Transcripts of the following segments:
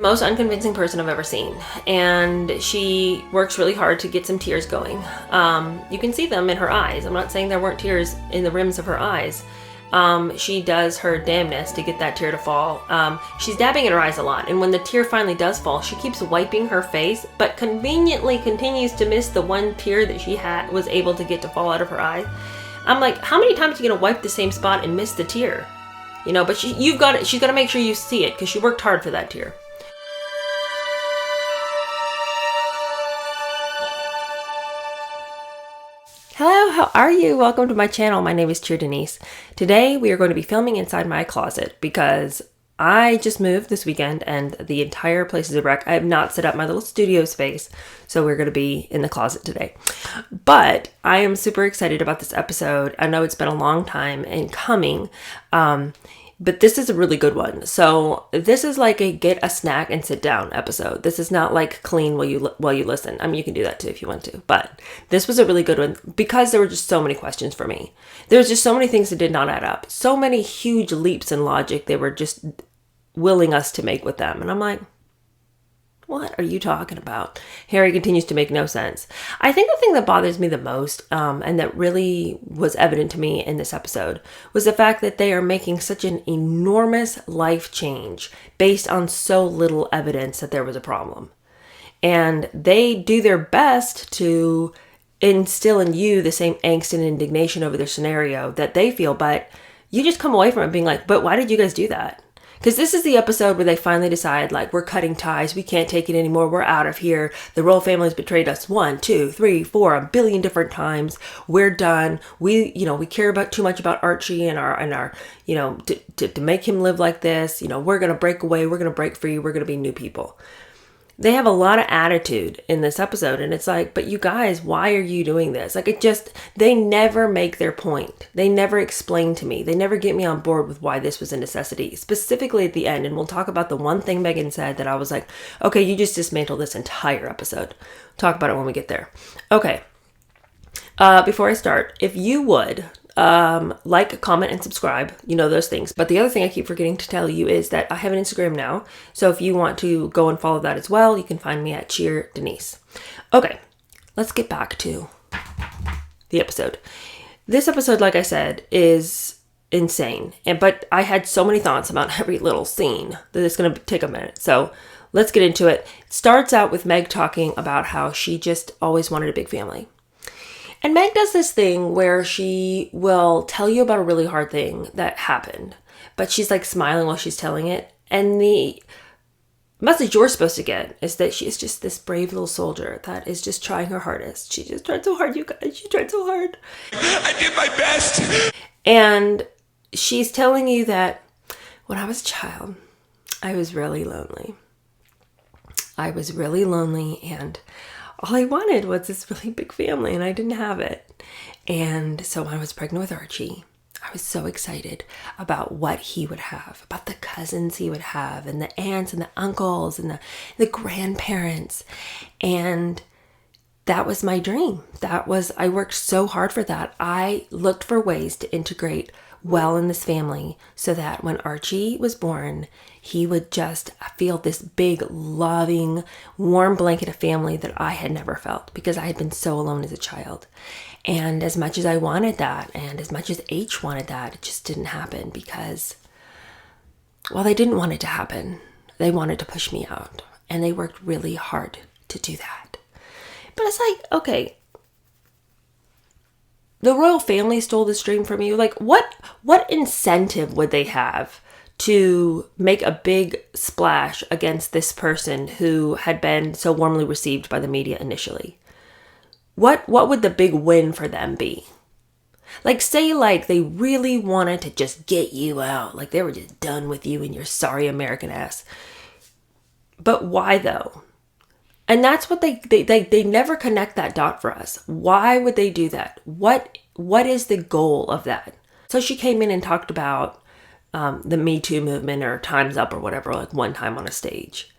Most unconvincing person I've ever seen, and she works really hard to get some tears going. You can see them in her eyes. I'm not saying there weren't tears in the rims of her eyes. She does her damnness to get that tear to fall. She's dabbing in her eyes a lot, and when the tear finally does fall, she keeps wiping her face, but conveniently continues to miss the one tear that she was able to get to fall out of her eye. I'm like, how many times are you gonna wipe the same spot and miss the tear? You know, but she's got to make sure you see it because she worked hard for that tear. Hello, how are you? Welcome to my channel. My name is Cheer Denise. Today we are going to be filming inside my closet because I just moved this weekend and the entire place is a wreck. I have not set up my little studio space, so we're going to be in the closet today. But I am super excited about this episode. I know it's been a long time in coming, but this is a really good one. So this is like a get a snack and sit down episode. This is not like clean while you listen. I mean, you can do that too if you want to. But this was a really good one because there were just so many questions for me. There's just so many things that did not add up. So many huge leaps in logic they were just willing us to make with them. And I'm like, what are you talking about? Harry continues to make no sense. I think the thing that bothers me the most, and that really was evident to me in this episode, was the fact that they are making such an enormous life change based on so little evidence that there was a problem. And they do their best to instill in you the same angst and indignation over their scenario that they feel, but you just come away from it being like, but why did you guys do that? Because this is the episode where they finally decide, like, we're cutting ties. We can't take it anymore. We're out of here. The royal family's betrayed us 1, 2, 3, 4, a billion different times. We're done. We care about too much about Archie and our to make him live like this. We're going to break away. We're going to break free. We're going to be new people. They have a lot of attitude in this episode, and it's like, but you guys, why are you doing this? Like, they never make their point. They never explain to me. They never get me on board with why this was a necessity, specifically at the end. And we'll talk about the one thing Megan said that I was like, okay, you just dismantled this entire episode. Talk about it when we get there. Okay. Before I start, if you would like, comment, and subscribe, those things. But the other thing I keep forgetting to tell you is that I have an Instagram now. So if you want to go and follow that as well, you can find me at Cheer Denise. Okay, let's get back to the episode. This episode, like I said, is insane. But I had so many thoughts about every little scene that it's going to take a minute. So let's get into it. It starts out with Meg talking about how she just always wanted a big family. And Meg does this thing where she will tell you about a really hard thing that happened, but she's like smiling while she's telling it. And the message you're supposed to get is that she is just this brave little soldier that is just trying her hardest. She just tried so hard, you guys. She tried so hard. I did my best. And she's telling you that when I was a child, I was really lonely. And all I wanted was this really big family, and I didn't have it. And so when I was pregnant with Archie, I was so excited about what he would have, about the cousins he would have, and the aunts and the uncles and the grandparents. And that was my dream. I worked so hard for that. I looked for ways to integrate well in this family so that when Archie was born, he would just feel this big, loving, warm blanket of family that I had never felt because I had been so alone as a child. And as much as I wanted that, and as much as H wanted that, it just didn't happen because, well, they didn't want it to happen. They wanted to push me out, and they worked really hard to do that. But it's like, okay, the royal family stole this dream from you. Like, what incentive would they have to make a big splash against this person who had been so warmly received by the media initially? What would the big win for them be? Like, say, like, they really wanted to just get you out. Like, they were just done with you and your sorry American ass. But why, though? And that's what they never connect that dot for us. Why would they do that? What is the goal of that? So she came in and talked about the Me Too movement or Time's Up or whatever, like one time on a stage.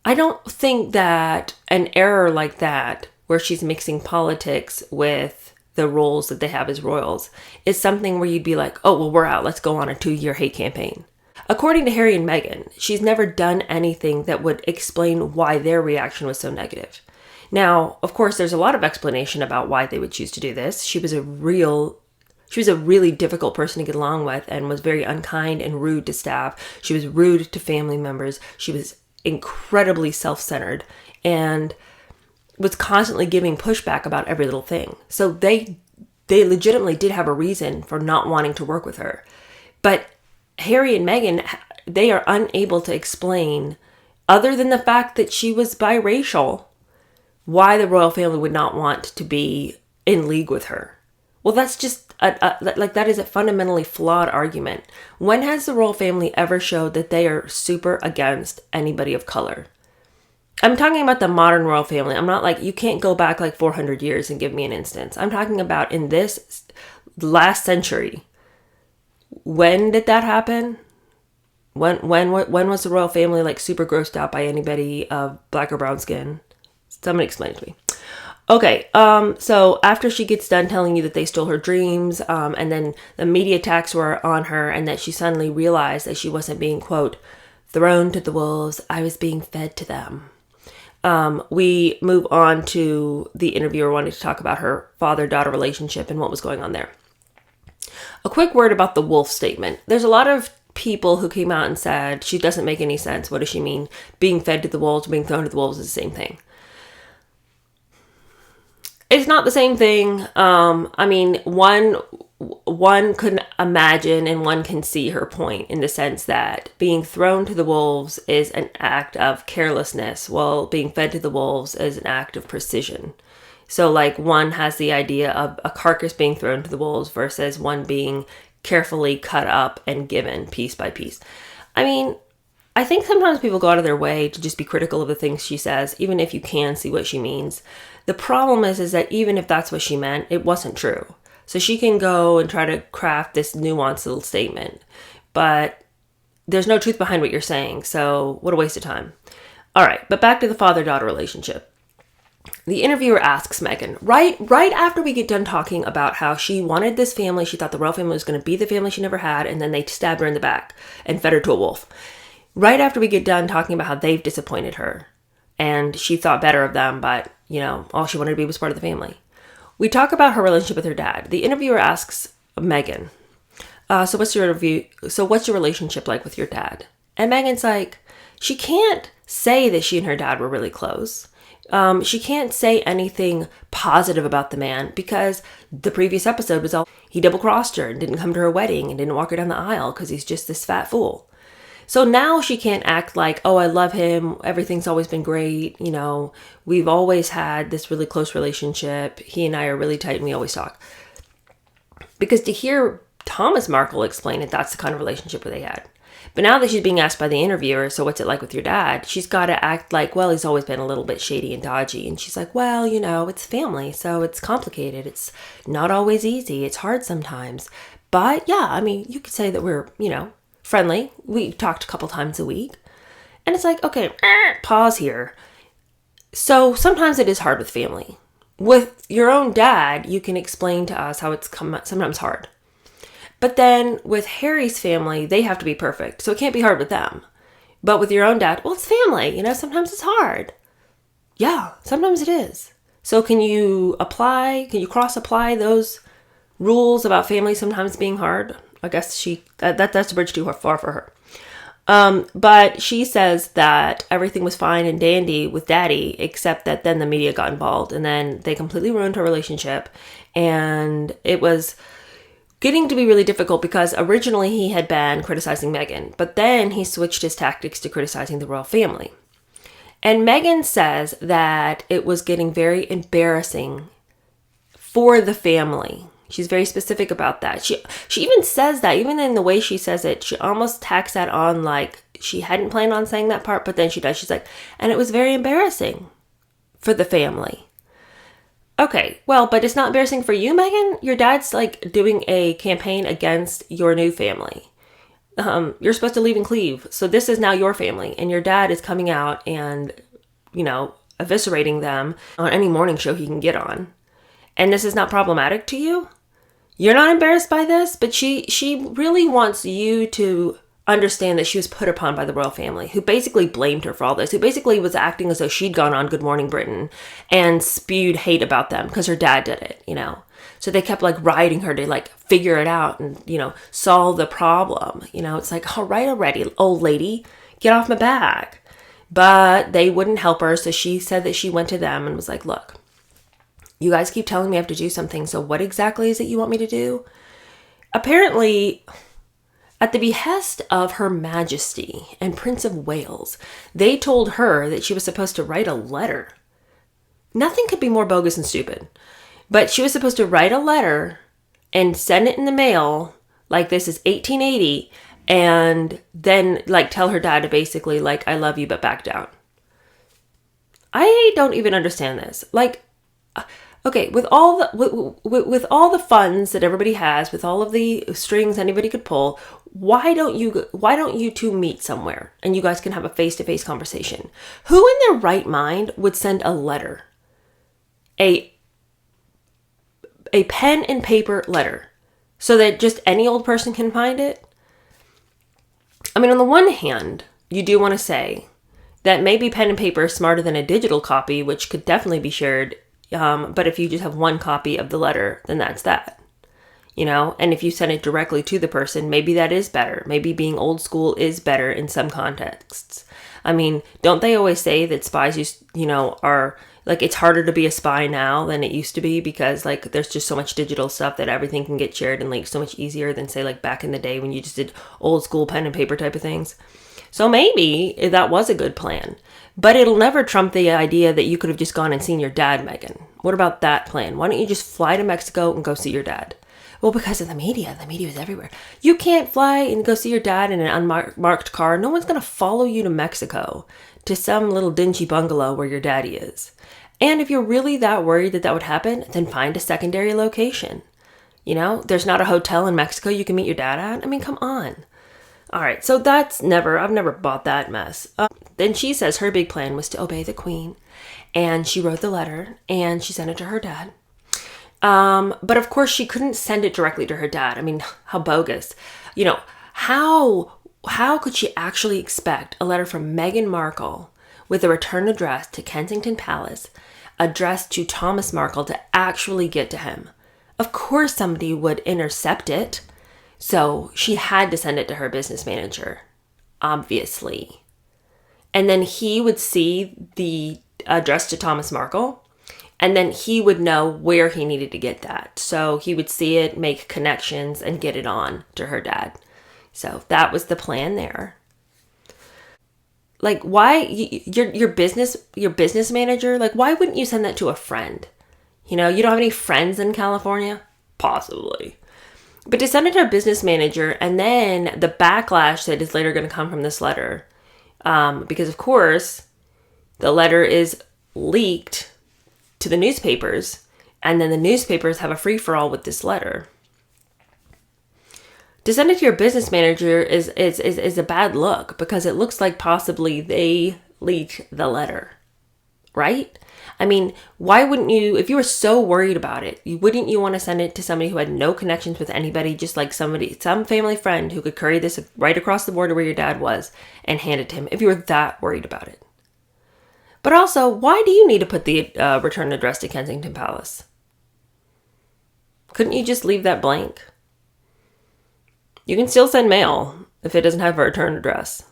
I don't think that an error like that, where she's mixing politics with the roles that they have as royals, is something where you'd be like, oh, well, we're out. Let's go on a 2-year hate campaign. According to Harry and Meghan, she's never done anything that would explain why their reaction was so negative. Now, of course, there's a lot of explanation about why they would choose to do this. She was a really difficult person to get along with and was very unkind and rude to staff. She was rude to family members. She was incredibly self-centered and was constantly giving pushback about every little thing. So they legitimately did have a reason for not wanting to work with her. But Harry and Meghan, they are unable to explain, other than the fact that she was biracial, why the royal family would not want to be in league with her. Well, that's just that is a fundamentally flawed argument. When has the royal family ever showed that they are super against anybody of color? I'm talking about the modern royal family. I'm not like, you can't go back like 400 years and give me an instance. I'm talking about in this last century. When did that happen? When was the royal family like super grossed out by anybody of black or brown skin? Somebody explain it to me. Okay, so after she gets done telling you that they stole her dreams, and then the media attacks were on her, and that she suddenly realized that she wasn't being, quote, thrown to the wolves, I was being fed to them. We move on to the interviewer wanting to talk about her father-daughter relationship and what was going on there. A quick word about the wolf statement. There's a lot of people who came out and said, she doesn't make any sense. What does she mean? Being fed to the wolves, being thrown to the wolves is the same thing. It's not the same thing. I mean, one could imagine and one can see her point in the sense that being thrown to the wolves is an act of carelessness, while being fed to the wolves is an act of precision. So like one has the idea of a carcass being thrown to the wolves versus one being carefully cut up and given piece by piece. I mean, I think sometimes people go out of their way to just be critical of the things she says, even if you can see what she means. The problem is that even if that's what she meant, it wasn't true. So she can go and try to craft this nuanced little statement, but there's no truth behind what you're saying. So what a waste of time. All right, but back to the father-daughter relationship. The interviewer asks Meghan, right after we get done talking about how she wanted this family, she thought the royal family was going to be the family she never had, and then they stabbed her in the back and fed her to a wolf. Right after we get done talking about how they've disappointed her, and she thought better of them, but, you know, all she wanted to be was part of the family. We talk about her relationship with her dad. The interviewer asks Meghan, so what's your relationship like with your dad? And Meghan's like, she can't say that she and her dad were really close. She can't say anything positive about the man because the previous episode was all, he double-crossed her and didn't come to her wedding and didn't walk her down the aisle because he's just this fat fool. So now she can't act like, oh, I love him. Everything's always been great. You know, we've always had this really close relationship. He and I are really tight and we always talk. Because to hear Thomas Markle explain it, that's the kind of relationship they had. But now that she's being asked by the interviewer, so what's it like with your dad? She's got to act like, well, he's always been a little bit shady and dodgy. And she's like, well, you know, it's family, so it's complicated. It's not always easy. It's hard sometimes. But yeah, I mean, you could say that we're, you know, friendly. We talked a couple times a week. And it's like, okay, pause here. So sometimes it is hard with family. With your own dad, you can explain to us how it's sometimes hard. But then with Harry's family, they have to be perfect. So it can't be hard with them. But with your own dad, well, it's family. You know, sometimes it's hard. Yeah, sometimes it is. So can you cross-apply those rules about family sometimes being hard? I guess that's a bridge too far for her. But she says that everything was fine and dandy with daddy, except that then the media got involved and then they completely ruined her relationship. And it was getting to be really difficult because originally he had been criticizing Meghan, but then he switched his tactics to criticizing the royal family. And Meghan says that it was getting very embarrassing for the family. She's very specific about that. She even says that, even in the way she says it, she almost tacks that on like she hadn't planned on saying that part, but then she does. She's like, and it was very embarrassing for the family. Okay, well, but it's not embarrassing for you, Meghan. Your dad's like doing a campaign against your new family. You're supposed to leave and cleave. So this is now your family. And your dad is coming out and, you know, eviscerating them on any morning show he can get on. And this is not problematic to you? You're not embarrassed by this, but she really wants you to understand that she was put upon by the royal family, who basically blamed her for all this, who basically was acting as though she'd gone on Good Morning Britain and spewed hate about them because her dad did it, So they kept like riding her to like figure it out and, solve the problem. It's like, all right already, old lady, get off my back. But they wouldn't help her. So she said that she went to them and was like, look, you guys keep telling me I have to do something. So what exactly is it you want me to do? Apparently, at the behest of Her Majesty and Prince of Wales, they told her that she was supposed to write a letter. Nothing could be more bogus and stupid. But she was supposed to write a letter and send it in the mail, like this is 1880, and then like tell her dad to basically like, I love you, but back down. I don't even understand this. Like, okay, with all the funds that everybody has, with all of the strings anybody could pull, why don't you two meet somewhere and you guys can have a face-to-face conversation? Who in their right mind would send a letter? A pen and paper letter so that just any old person can find it? I mean, on the one hand, you do want to say that maybe pen and paper is smarter than a digital copy, which could definitely be shared. But if you just have one copy of the letter, then that's that, and if you send it directly to the person, maybe that is better. Maybe being old school is better in some contexts. I mean, don't they always say that spies are like, it's harder to be a spy now than it used to be because like there's just so much digital stuff that everything can get shared and like so much easier than say like back in the day when you just did old school pen and paper type of things. So maybe that was a good plan, but it'll never trump the idea that you could have just gone and seen your dad, Megan. What about that plan? Why don't you just fly to Mexico and go see your dad? Well, because of the media is everywhere. You can't fly and go see your dad in an unmarked car. No one's going to follow you to Mexico to some little dingy bungalow where your daddy is. And if you're really that worried that would happen, then find a secondary location. There's not a hotel in Mexico you can meet your dad at. I mean, come on. All right, so I've never bought that mess. Then she says her big plan was to obey the queen. And she wrote the letter and she sent it to her dad. But of course she couldn't send it directly to her dad. I mean, how bogus. How could she actually expect a letter from Meghan Markle with a return address to Kensington Palace, addressed to Thomas Markle, to actually get to him? Of course somebody would intercept it. So she had to send it to her business manager, obviously. And then he would see the address to Thomas Markle, and then he would know where he needed to get that. So he would see it, make connections, and get it on to her dad. So that was the plan there. Like, why your business manager? Like, why wouldn't you send that to a friend? You don't have any friends in California? Possibly. But to send it to a business manager, and then the backlash that is later going to come from this letter, because of course the letter is leaked to the newspapers, and then the newspapers have a free-for-all with this letter. To send it to your business manager is a bad look because it looks like possibly they leaked the letter, right? I mean, why wouldn't you, if you were so worried about it, wouldn't you want to send it to somebody who had no connections with anybody, just like some family friend who could carry this right across the border where your dad was and hand it to him if you were that worried about it? But also, why do you need to put the return address to Kensington Palace? Couldn't you just leave that blank? You can still send mail if it doesn't have a return address.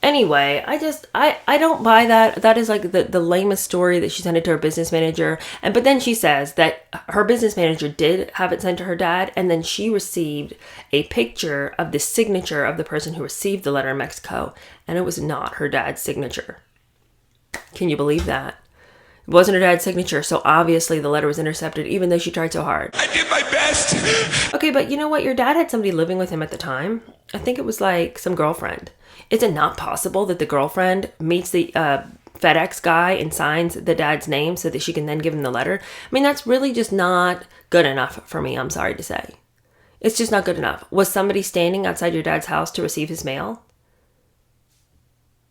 Anyway, I don't buy that. That is like the lamest story that she sent it to her business manager. But then she says that her business manager did have it sent to her dad, and then she received a picture of the signature of the person who received the letter in Mexico, and it was not her dad's signature. Can you believe that? It wasn't her dad's signature, so obviously the letter was intercepted, even though she tried so hard. I did my best. Okay, but you know what? Your dad had somebody living with him at the time. I think it was like some girlfriend. Is it not possible that the girlfriend meets the FedEx guy and signs the dad's name so that she can then give him the letter? I mean, that's really just not good enough for me, I'm sorry to say. It's just not good enough. Was somebody standing outside your dad's house to receive his mail?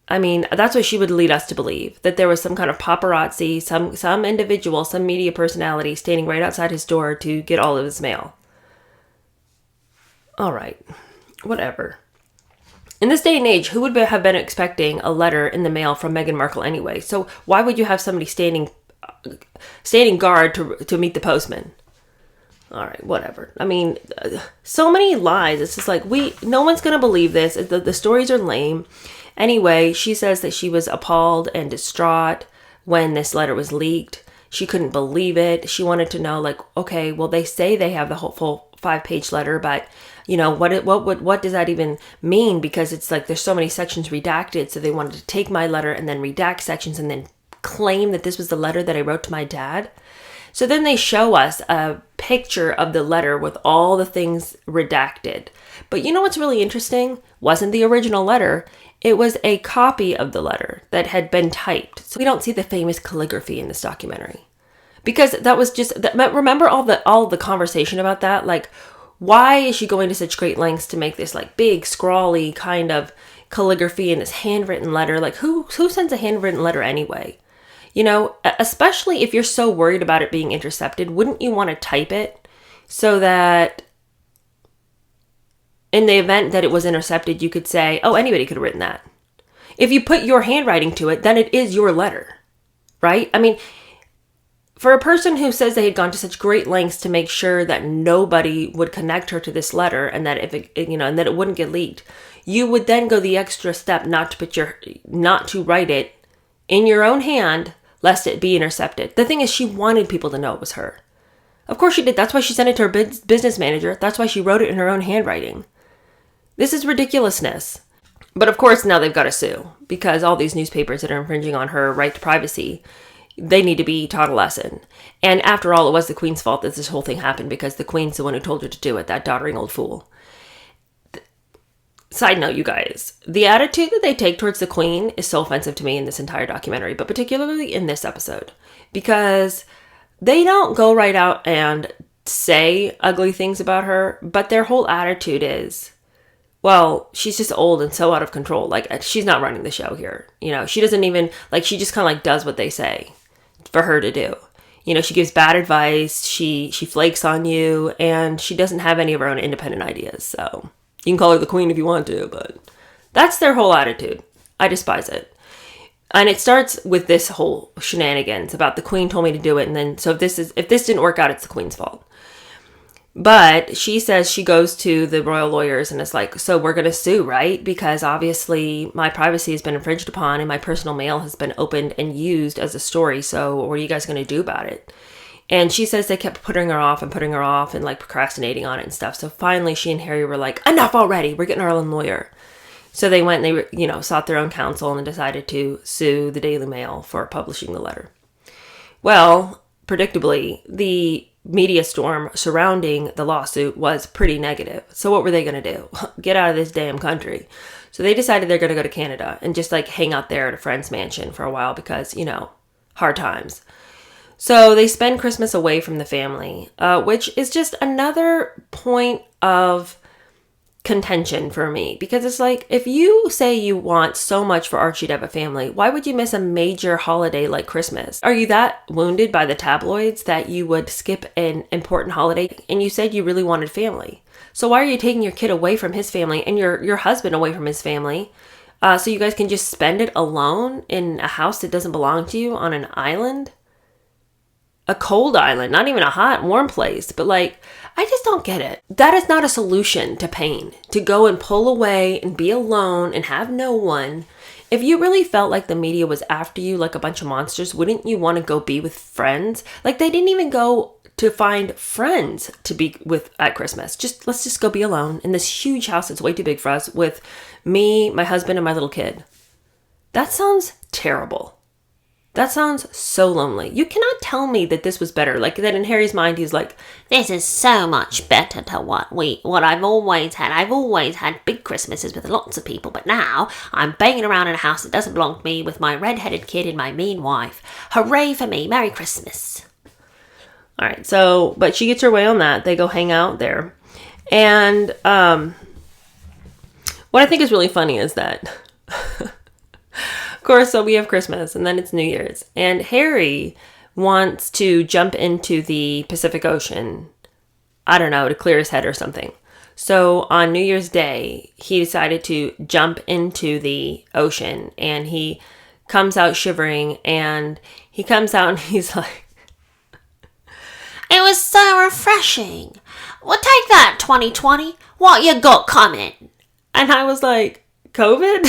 I mean, that's what she would lead us to believe, that there was some kind of paparazzi, some individual, some media personality standing right outside his door to get all of his mail. All right, whatever. In this day and age, who would have been expecting a letter in the mail from Meghan Markle anyway? So why would you have somebody standing guard to meet the postman? All right, whatever. I mean, so many lies. It's just like, no one's going to believe this. The stories are lame. Anyway, she says that she was appalled and distraught when this letter was leaked. She couldn't believe it. She wanted to know, like, okay, well, they say they have the whole full 5-page letter, but you know, what does that even mean? Because it's like there's so many sections redacted. So they wanted to take my letter and then redact sections and then claim that this was the letter that I wrote to my dad. So then they show us a picture of the letter with all the things redacted. But you know what's really interesting? Wasn't the original letter. It was a copy of the letter that had been typed. So we don't see the famous calligraphy in this documentary. Because that was just, remember all the conversation about that? Like, why is she going to such great lengths to make this like big, scrawly kind of calligraphy in this handwritten letter? Like, who sends a handwritten letter anyway? You know, especially if you're so worried about it being intercepted, wouldn't you want to type it so that in the event that it was intercepted, you could say, oh, anybody could have written that. If you put your handwriting to it, then it is your letter, right? I mean, for a person who says they had gone to such great lengths to make sure that nobody would connect her to this letter and that and that it wouldn't get leaked, you would then go the extra step not to write it in your own hand, lest it be intercepted. The thing is, she wanted people to know it was her. Of course she did. That's why she sent it to her business manager. That's why she wrote it in her own handwriting. This is ridiculousness. But of course, now they've got to sue because all these newspapers that are infringing on her right to privacy, they need to be taught a lesson. And after all, it was the Queen's fault that this whole thing happened because the Queen's the one who told her to do it, that doddering old fool. Side note, you guys, the attitude that they take towards the Queen is so offensive to me in this entire documentary, but particularly in this episode, because they don't go right out and say ugly things about her, but their whole attitude is, well, she's just old and so out of control. Like, she's not running the show here. You know, she doesn't even, like, she just kind of like does what they say for her to do. You know, she gives bad advice, she flakes on you, and she doesn't have any of her own independent ideas. So you can call her the Queen if you want to, but that's their whole attitude. I despise it. And it starts with this whole shenanigans about the Queen told me to do it, and then so if this didn't work out, it's the Queen's fault. But she says she goes to the royal lawyers and it's like, so we're going to sue, right? Because obviously my privacy has been infringed upon and my personal mail has been opened and used as a story. So what are you guys going to do about it? And she says they kept putting her off and like procrastinating on it and stuff. So finally she and Harry were like, enough already. We're getting our own lawyer. So they went and they, sought their own counsel and decided to sue the Daily Mail for publishing the letter. Well, predictably, the media storm surrounding the lawsuit was pretty negative. So what were they going to do? Get out of this damn country. So they decided they're going to go to Canada and just like hang out there at a friend's mansion for a while because, hard times. So they spend Christmas away from the family, which is just another point of contention for me, because it's like, if you say you want so much for Archie to have a family, why would you miss a major holiday like Christmas? Are you that wounded by the tabloids that you would skip an important holiday? And you said you really wanted family. So why are you taking your kid away from his family and your husband away from his family so you guys can just spend it alone in a house that doesn't belong to you on an island? A cold island, not even a hot, warm place, but like, I just don't get it. That is not a solution to pain, to go and pull away and be alone and have no one. If you really felt like the media was after you like a bunch of monsters, wouldn't you want to go be with friends? Like, they didn't even go to find friends to be with at Christmas. Let's just go be alone in this huge house that's way too big for us with me, my husband, and my little kid. That sounds terrible. That sounds so lonely. You cannot tell me that this was better. Like, that in Harry's mind, he's like, this is so much better to what I've always had. I've always had big Christmases with lots of people, but now I'm banging around in a house that doesn't belong to me with my red-headed kid and my mean wife. Hooray for me. Merry Christmas. All right, so, but she gets her way on that. They go hang out there. And what I think is really funny is that... Of course, so we have Christmas and then it's New Year's. And Harry wants to jump into the Pacific Ocean, I don't know, to clear his head or something. So on New Year's Day, he decided to jump into the ocean, and he comes out shivering, and he comes out and he's like, "It was so refreshing. Well, take that, 2020. What you got coming?" and I was like, COVID?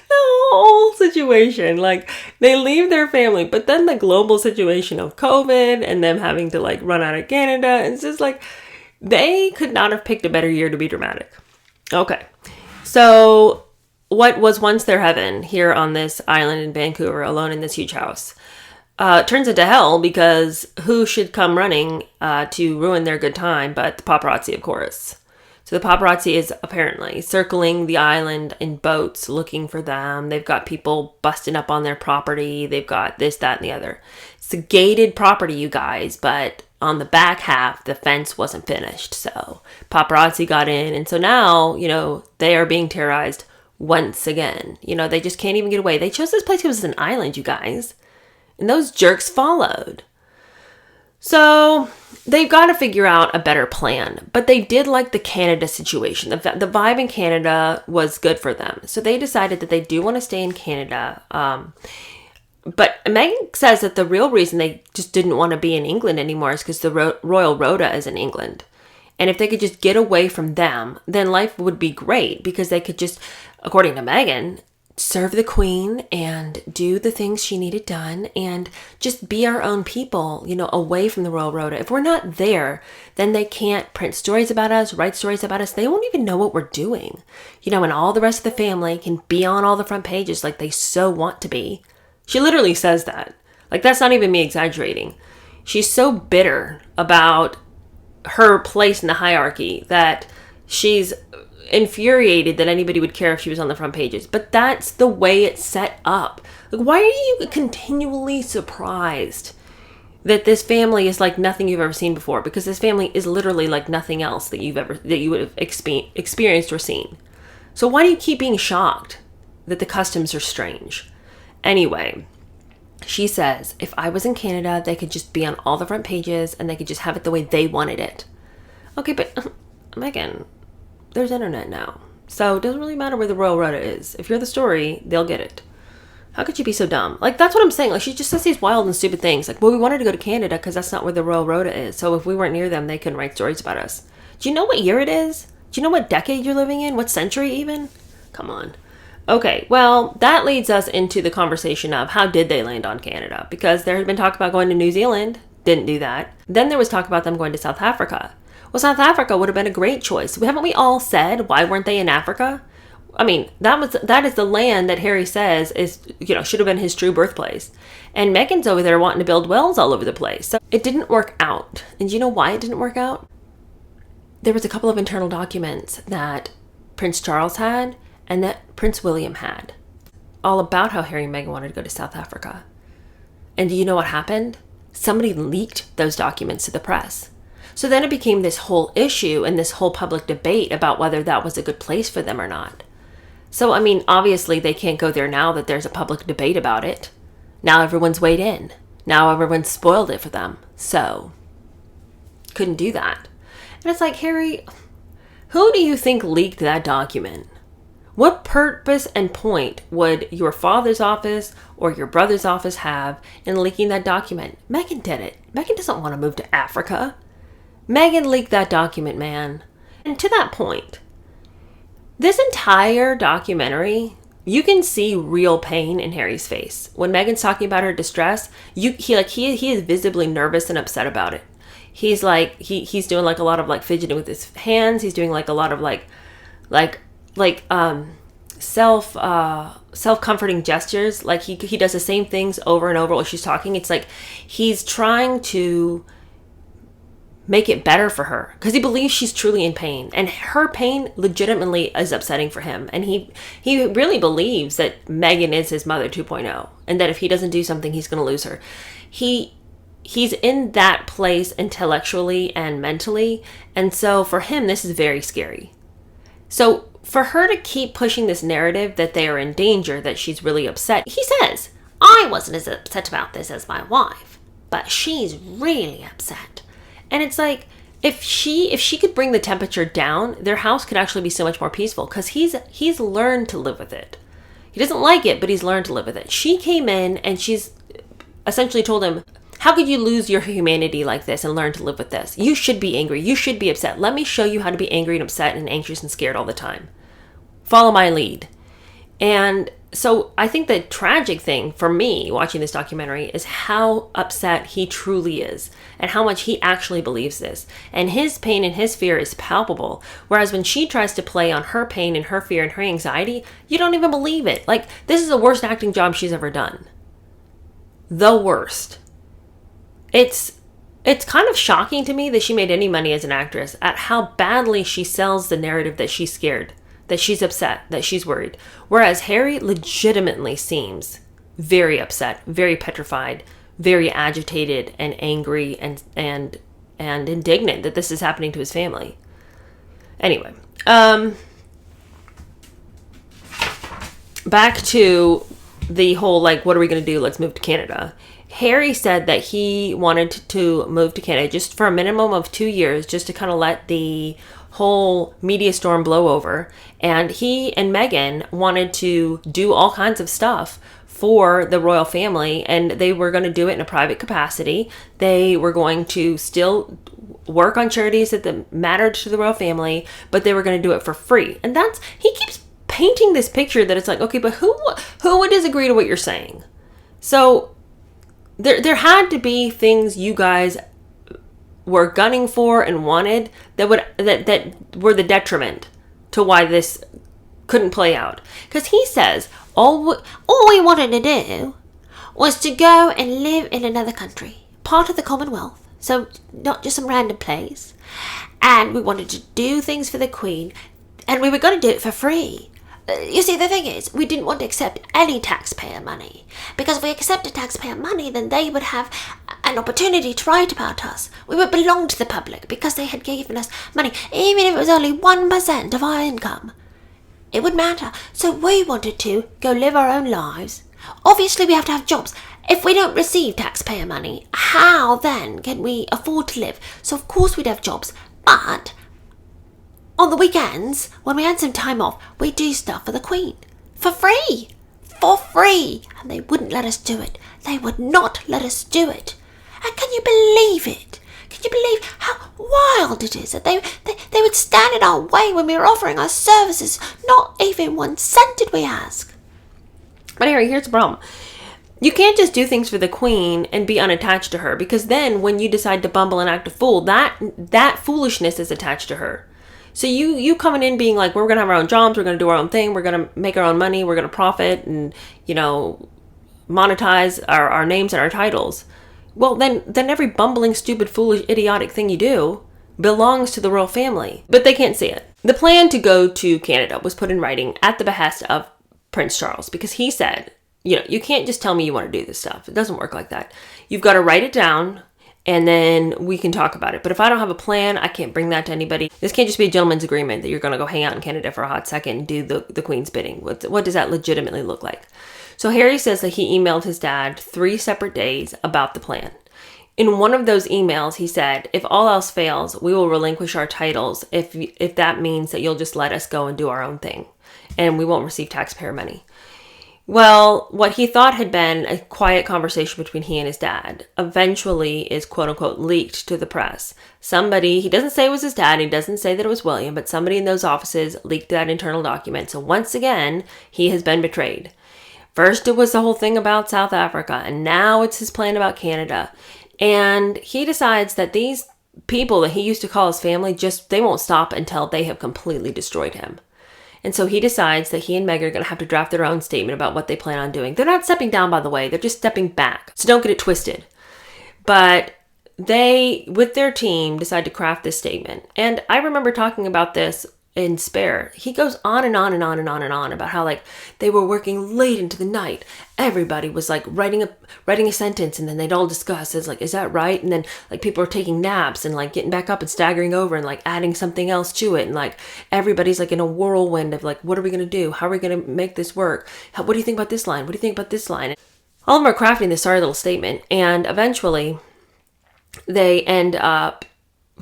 The whole situation, like, they leave their family, but then the global situation of COVID and them having to like run out of Canada, it's just like they could not have picked a better year to be dramatic. Okay, so what was once their heaven here on this island in Vancouver, alone in this huge house, turns into hell, because who should come running to ruin their good time but the paparazzi, of course. So the paparazzi is apparently circling the island in boats looking for them. They've got people busting up on their property. They've got this, that, and the other. It's a gated property, you guys, but on the back half, the fence wasn't finished. So paparazzi got in. And so now, they are being terrorized once again. They just can't even get away. They chose this place because it's an island, you guys. And those jerks followed. So they've got to figure out a better plan. But they did like the Canada situation. The vibe in Canada was good for them. So they decided that they do want to stay in Canada. But Megan says that the real reason they just didn't want to be in England anymore is because the Royal Rota is in England. And if they could just get away from them, then life would be great, because they could just, according to Megan, serve the queen and do the things she needed done and just be our own people, away from the Royal Rota. If we're not there, then they can't print stories about us, write stories about us. They won't even know what we're doing, and all the rest of the family can be on all the front pages like they so want to be. She literally says that. Like, that's not even me exaggerating. She's so bitter about her place in the hierarchy that she's infuriated that anybody would care if she was on the front pages. But that's the way it's set up. Like, why are you continually surprised that this family is like nothing you've ever seen before? Because this family is literally like nothing else that you would have experienced or seen. So why do you keep being shocked that the customs are strange? Anyway, she says if I was in Canada, they could just be on all the front pages and they could just have it the way they wanted it. Okay, but Megan, there's internet now. So it doesn't really matter where the Royal Rota is. If you're the story, they'll get it. How could you be so dumb? Like, that's what I'm saying. Like, she just says these wild and stupid things. Like, well, we wanted to go to Canada because that's not where the Royal Rota is. So if we weren't near them, they couldn't write stories about us. Do you know what year it is? Do you know what decade you're living in? What century even? Come on. Okay, well, that leads us into the conversation of how did they land on Canada? Because there had been talk about going to New Zealand. Didn't do that. Then there was talk about them going to South Africa. Well, South Africa would have been a great choice. Haven't we all said, why weren't they in Africa? I mean, that is the land that Harry says is, should have been his true birthplace. And Meghan's over there wanting to build wells all over the place. So it didn't work out. And do you know why it didn't work out? There was a couple of internal documents that Prince Charles had and that Prince William had, all about how Harry and Meghan wanted to go to South Africa. And do you know what happened? Somebody leaked those documents to the press. So then it became this whole issue and this whole public debate about whether that was a good place for them or not. So, I mean, obviously they can't go there now that there's a public debate about it. Now everyone's weighed in. Now everyone's spoiled it for them. So, couldn't do that. And it's like, Harry, who do you think leaked that document? What purpose and point would your father's office or your brother's office have in leaking that document? Meghan did it. Meghan doesn't want to move to Africa. Meghan leaked that document, man. And to that point, this entire documentary, you can see real pain in Harry's face. When Meghan's talking about her distress, he is visibly nervous and upset about it. He's like, he's doing like a lot of like fidgeting with his hands. He's doing like a lot of self-comforting gestures. Like he does the same things over and over while she's talking. It's like he's trying to make it better for her because he believes she's truly in pain, and her pain legitimately is upsetting for him. And he really believes that Meghan is his mother 2.0, and that if he doesn't do something, he's going to lose her. He's in that place intellectually and mentally, and so for him, this is very scary. So for her to keep pushing this narrative that they are in danger, that she's really upset, he says, I wasn't as upset about this as my wife, but she's really upset. And it's like, if she could bring the temperature down, their house could actually be so much more peaceful, because he's learned to live with it. He doesn't like it, but he's learned to live with it. She came in and she's essentially told him, how could you lose your humanity like this and learn to live with this? You should be angry. You should be upset. Let me show you how to be angry and upset and anxious and scared all the time. Follow my lead. And so I think the tragic thing for me watching this documentary is how upset he truly is and how much he actually believes this. And his pain and his fear is palpable. Whereas when she tries to play on her pain and her fear and her anxiety, you don't even believe it. Like, this is the worst acting job she's ever done. The worst. It's kind of shocking to me that she made any money as an actress at how badly she sells the narrative that she's scared, that she's upset, that she's worried. Whereas Harry legitimately seems very upset, very petrified, very agitated and angry and indignant that this is happening to his family. Anyway, back to the whole, like, what are we going to do? Let's move to Canada. Harry said that he wanted to move to Canada just for a minimum of 2 years, just to kind of let the whole media storm blow over. And he and Meghan wanted to do all kinds of stuff for the royal family, and they were going to do it in a private capacity. They were going to still work on charities that mattered to the royal family, but they were going to do it for free. And he keeps painting this picture that it's like, okay, but who would disagree to what you're saying? So there had to be things you guys were gunning for and wanted that were the detriment to why this couldn't play out. Because he says all we wanted to do was to go and live in another country, part of the Commonwealth, so not just some random place. And we wanted to do things for the Queen, and we were going to do it for free. You see, the thing is, we didn't want to accept any taxpayer money, because if we accepted taxpayer money, then they would have an opportunity to write about us. We would belong to the public because they had given us money, even if it was only 1% of our income. It would matter. So we wanted to go live our own lives. Obviously, we have to have jobs. If we don't receive taxpayer money, how then can we afford to live? So of course we'd have jobs, but on the weekends, when we had some time off, we do stuff for the Queen. For free! For free! And they wouldn't let us do it. They would not let us do it. And can you believe it? Can you believe how wild it is that they would stand in our way when we were offering our services? Not even 1 cent did we ask. But anyway, here's the problem. You can't just do things for the Queen and be unattached to her, because then when you decide to bumble and act a fool, that foolishness is attached to her. So you coming in being like, we're going to have our own jobs, we're going to do our own thing, we're going to make our own money, we're going to profit and, monetize our names and our titles. Well, then every bumbling, stupid, foolish, idiotic thing you do belongs to the royal family. But they can't see it. The plan to go to Canada was put in writing at the behest of Prince Charles, because he said, you can't just tell me you want to do this stuff. It doesn't work like that. You've got to write it down, and then we can talk about it. But if I don't have a plan, I can't bring that to anybody. This can't just be a gentleman's agreement that you're going to go hang out in Canada for a hot second and do the Queen's bidding. What does that legitimately look like? So Harry says that he emailed his dad 3 separate days about the plan. In one of those emails, he said, if all else fails, we will relinquish our titles if that means that you'll just let us go and do our own thing, and we won't receive taxpayer money. Well, what he thought had been a quiet conversation between he and his dad eventually is quote-unquote leaked to the press. Somebody, he doesn't say it was his dad, he doesn't say that it was William, but somebody in those offices leaked that internal document. So once again, he has been betrayed. First it was the whole thing about South Africa, and now it's his plan about Canada. And he decides that these people that he used to call his family, they won't stop until they have completely destroyed him. And so he decides that he and Meghan are going to have to draft their own statement about what they plan on doing. They're not stepping down, by the way. They're just stepping back. So don't get it twisted. But they, with their team, decide to craft this statement. And I remember talking about this in Spare. He goes on and on and on and on and on about how, like, they were working late into the night. Everybody was like writing a sentence, and then they'd all discuss, it's like, is that right? And then like people are taking naps and like getting back up and staggering over and like adding something else to it, and like everybody's like in a whirlwind of like, what are we going to do? How are we going to make this work? What do you think about this line? What do you think about this line? All of them are crafting this sorry little statement, and eventually they end up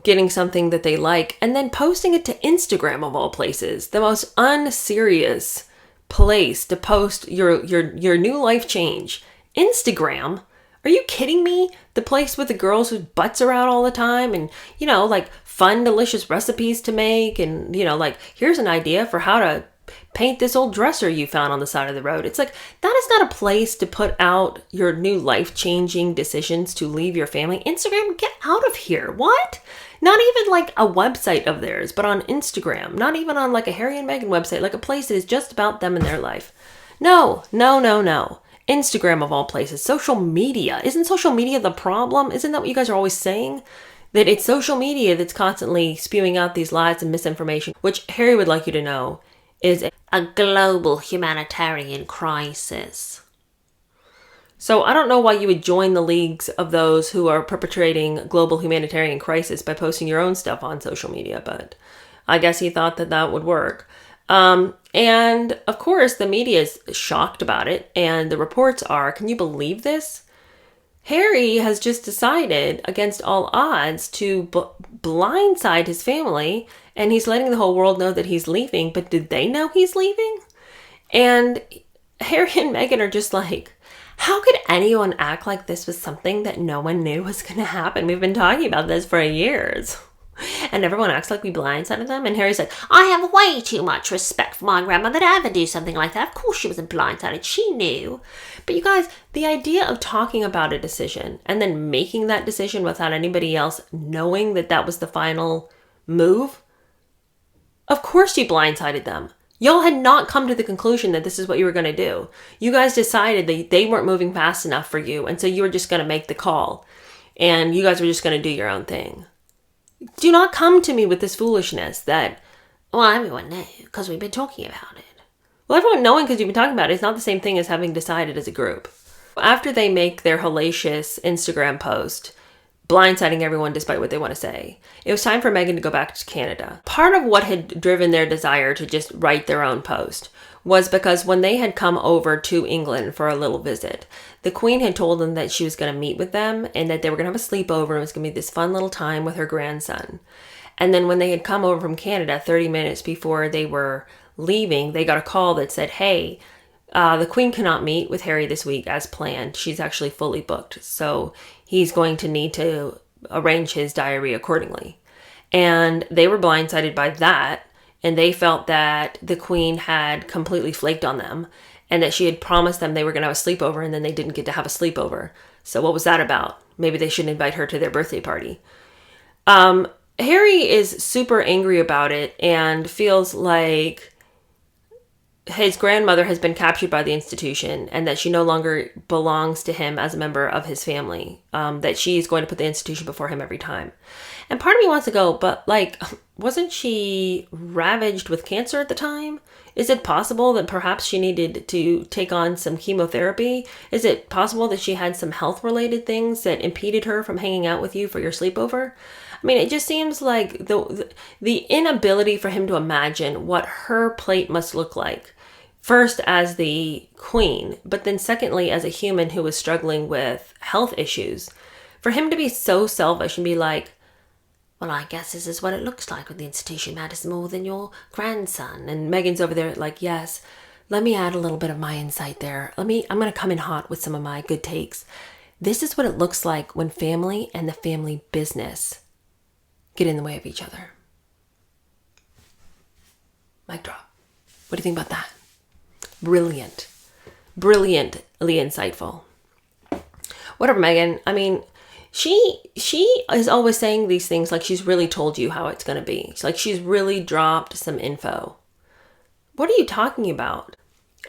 getting something that they like, and then posting it to Instagram of all places, the most unserious place to post your new life change. Instagram? Are you kidding me? The place with the girls whose butts are out all the time and, like fun, delicious recipes to make and, like here's an idea for how to paint this old dresser you found on the side of the road. It's like, that is not a place to put out your new life-changing decisions to leave your family. Instagram, get out of here. What? Not even like a website of theirs, but on Instagram. Not even on like a Harry and Meghan website, like a place that is just about them and their life. No. Instagram of all places. Social media. Isn't social media the problem? Isn't that what you guys are always saying? That it's social media that's constantly spewing out these lies and misinformation, which Harry would like you to know is a global humanitarian crisis. So I don't know why you would join the leagues of those who are perpetrating global humanitarian crisis by posting your own stuff on social media, but I guess he thought that would work. And of course, the media is shocked about it, and the reports are, can you believe this? Harry has just decided, against all odds, to blindside his family, and he's letting the whole world know that he's leaving, but did they know he's leaving? And Harry and Meghan are just like, how could anyone act like this was something that no one knew was going to happen? We've been talking about this for years. And everyone acts like we blindsided them. And Harry's like, I have way too much respect for my grandmother to ever do something like that. Of course she wasn't blindsided. She knew. But you guys, the idea of talking about a decision and then making that decision without anybody else knowing that was the final move, of course you blindsided them. Y'all had not come to the conclusion that this is what you were going to do. You guys decided that they weren't moving fast enough for you. And so you were just going to make the call. And you guys were just going to do your own thing. Do not come to me with this foolishness that, well, everyone knew because we've been talking about it. Well, everyone knowing because you've been talking about it is not the same thing as having decided as a group. After they make their hellacious Instagram post, blindsiding everyone despite what they want to say, it was time for Meghan to go back to Canada. Part of what had driven their desire to just write their own post was because when they had come over to England for a little visit, the Queen had told them that she was going to meet with them and that they were going to have a sleepover and it was going to be this fun little time with her grandson. And then when they had come over from Canada 30 minutes before they were leaving, they got a call that said, hey, the Queen cannot meet with Harry this week as planned. She's actually fully booked. So he's going to need to arrange his diary accordingly. And they were blindsided by that. And they felt that the Queen had completely flaked on them and that she had promised them they were going to have a sleepover and then they didn't get to have a sleepover. So what was that about? Maybe they shouldn't invite her to their birthday party. Harry is super angry about it and feels like his grandmother has been captured by the institution and that she no longer belongs to him as a member of his family, that she's going to put the institution before him every time. And part of me wants to go, but like, wasn't she ravaged with cancer at the time? Is it possible that perhaps she needed to take on some chemotherapy? Is it possible that she had some health-related things that impeded her from hanging out with you for your sleepover? I mean, it just seems like the inability for him to imagine what her plate must look like. First, as the Queen, but then secondly, as a human who was struggling with health issues. For him to be so selfish and be like, well, I guess this is what it looks like when the institution matters more than your grandson. And Meghan's over there like, yes, let me add a little bit of my insight there. I'm going to come in hot with some of my good takes. This is what it looks like when family and the family business get in the way of each other. Mic drop. What do you think about that? Brilliant. Brilliantly insightful. Whatever, Meghan. I mean, she is always saying these things like she's really told you how it's going to be. It's like she's really dropped some info. What are you talking about?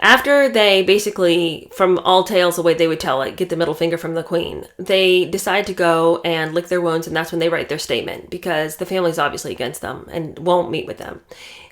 After they basically, from all tales the way they would tell it, get the middle finger from the Queen, they decide to go and lick their wounds, and that's when they write their statement because the family's obviously against them and won't meet with them.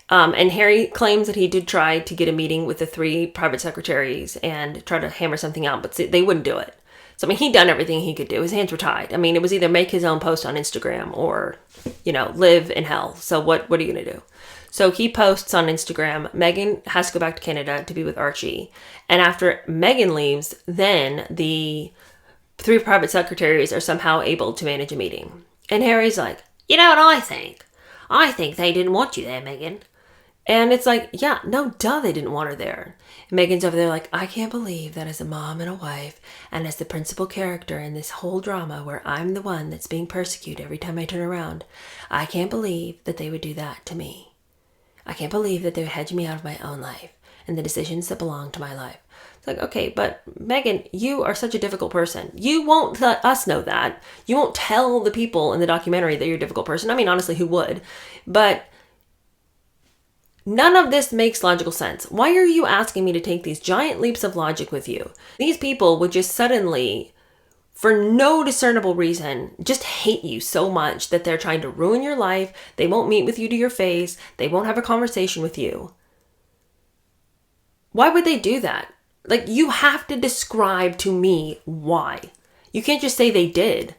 And Harry claims that he did try to get a meeting with the 3 private secretaries and try to hammer something out, but they wouldn't do it. So, I mean, he'd done everything he could do. His hands were tied. I mean, it was either make his own post on Instagram or, live in hell. So what are you going to do? So he posts on Instagram, Meghan has to go back to Canada to be with Archie. And after Meghan leaves, then the 3 private secretaries are somehow able to manage a meeting. And Harry's like, You know what I think? I think they didn't want you there, Megan. And it's like, yeah, no, duh, they didn't want her there. And Megan's over there like, I can't believe that as a mom and a wife, and as the principal character in this whole drama where I'm the one that's being persecuted every time I turn around, I can't believe that they would do that to me. I can't believe that they would hedge me out of my own life and the decisions that belong to my life. It's like, okay, but Megan, you are such a difficult person. You won't let us know that. You won't tell the people in the documentary that you're a difficult person. I mean, honestly, who would? But none of this makes logical sense. Why are you asking me to take these giant leaps of logic with you? These people would just suddenly, for no discernible reason, just hate you so much that they're trying to ruin your life. They won't meet with you to your face. They won't have a conversation with you. Why would they do that? Like, you have to describe to me why. You can't just say they did.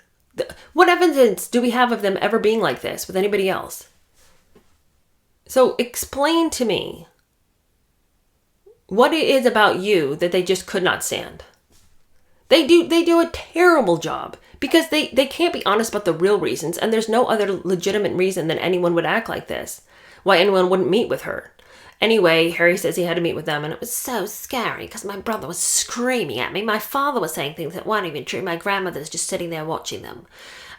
What evidence do we have of them ever being like this with anybody else? So explain to me what it is about you that they just could not stand. They do a terrible job because they can't be honest about the real reasons, and there's no other legitimate reason that anyone would act like this. Why anyone wouldn't meet with her. Anyway, Harry says he had to meet with them, and it was so scary because my brother was screaming at me. My father was saying things that weren't even true. My grandmother's just sitting there watching them.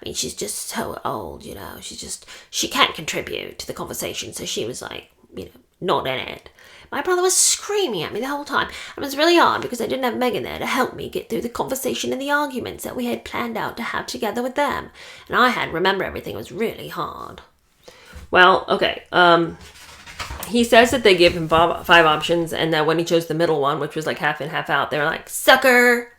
I mean, she's just so old, you know. She can't contribute to the conversation, so she was like, you know, not in it. My brother was screaming at me the whole time. It was really hard because I didn't have Megan there to help me get through the conversation and the arguments that we had planned out to have together with them. And I had to remember everything. It was really hard. Well, okay. He says that they gave him 5 options, and that when he chose the middle one, which was like half in, half out, they were like, sucker!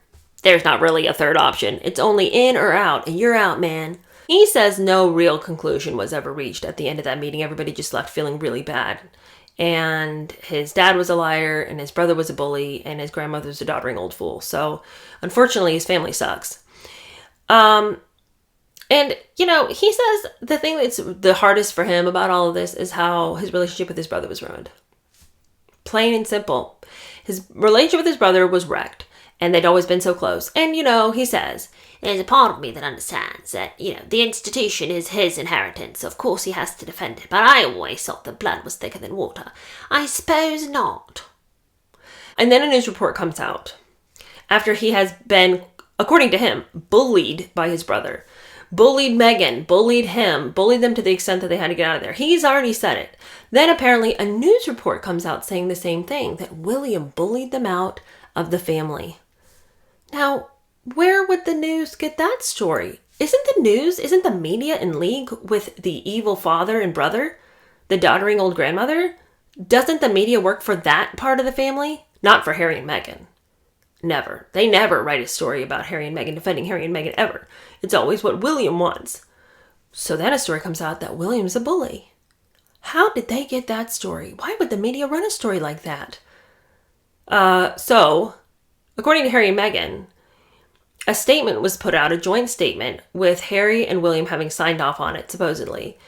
There's not really a third option. It's only in or out, and you're out, man. He says no real conclusion was ever reached at the end of that meeting. Everybody just left feeling really bad. And his dad was a liar, and his brother was a bully, and his grandmother was a doddering old fool. So, unfortunately, his family sucks. And, you know, he says the thing that's the hardest for him about all of this is how his relationship with his brother was ruined. Plain and simple. His relationship with his brother was wrecked, and they'd always been so close. And, you know, he says, there's a part of me that understands that, you know, the institution is his inheritance. Of course he has to defend it, but I always thought the blood was thicker than water. I suppose not. And then a news report comes out after he has been, according to him, bullied by his brother. Bullied Megan, bullied him, bullied them to the extent that they had to get out of there. He's already said it. Then apparently a news report comes out saying the same thing, that William bullied them out of the family. Now, where would the news get that story? Isn't the media in league with the evil father and brother? The doddering old grandmother? Doesn't the media work for that part of the family? Not for Harry and Meghan. Never. They never write a story about Harry and Meghan, defending Harry and Meghan ever. It's always what William wants. So then a story comes out that William's a bully. How did they get that story? Why would the media run a story like that? So, according to Harry and Meghan, a statement was put out, a joint statement, with Harry and William having signed off on it, supposedly,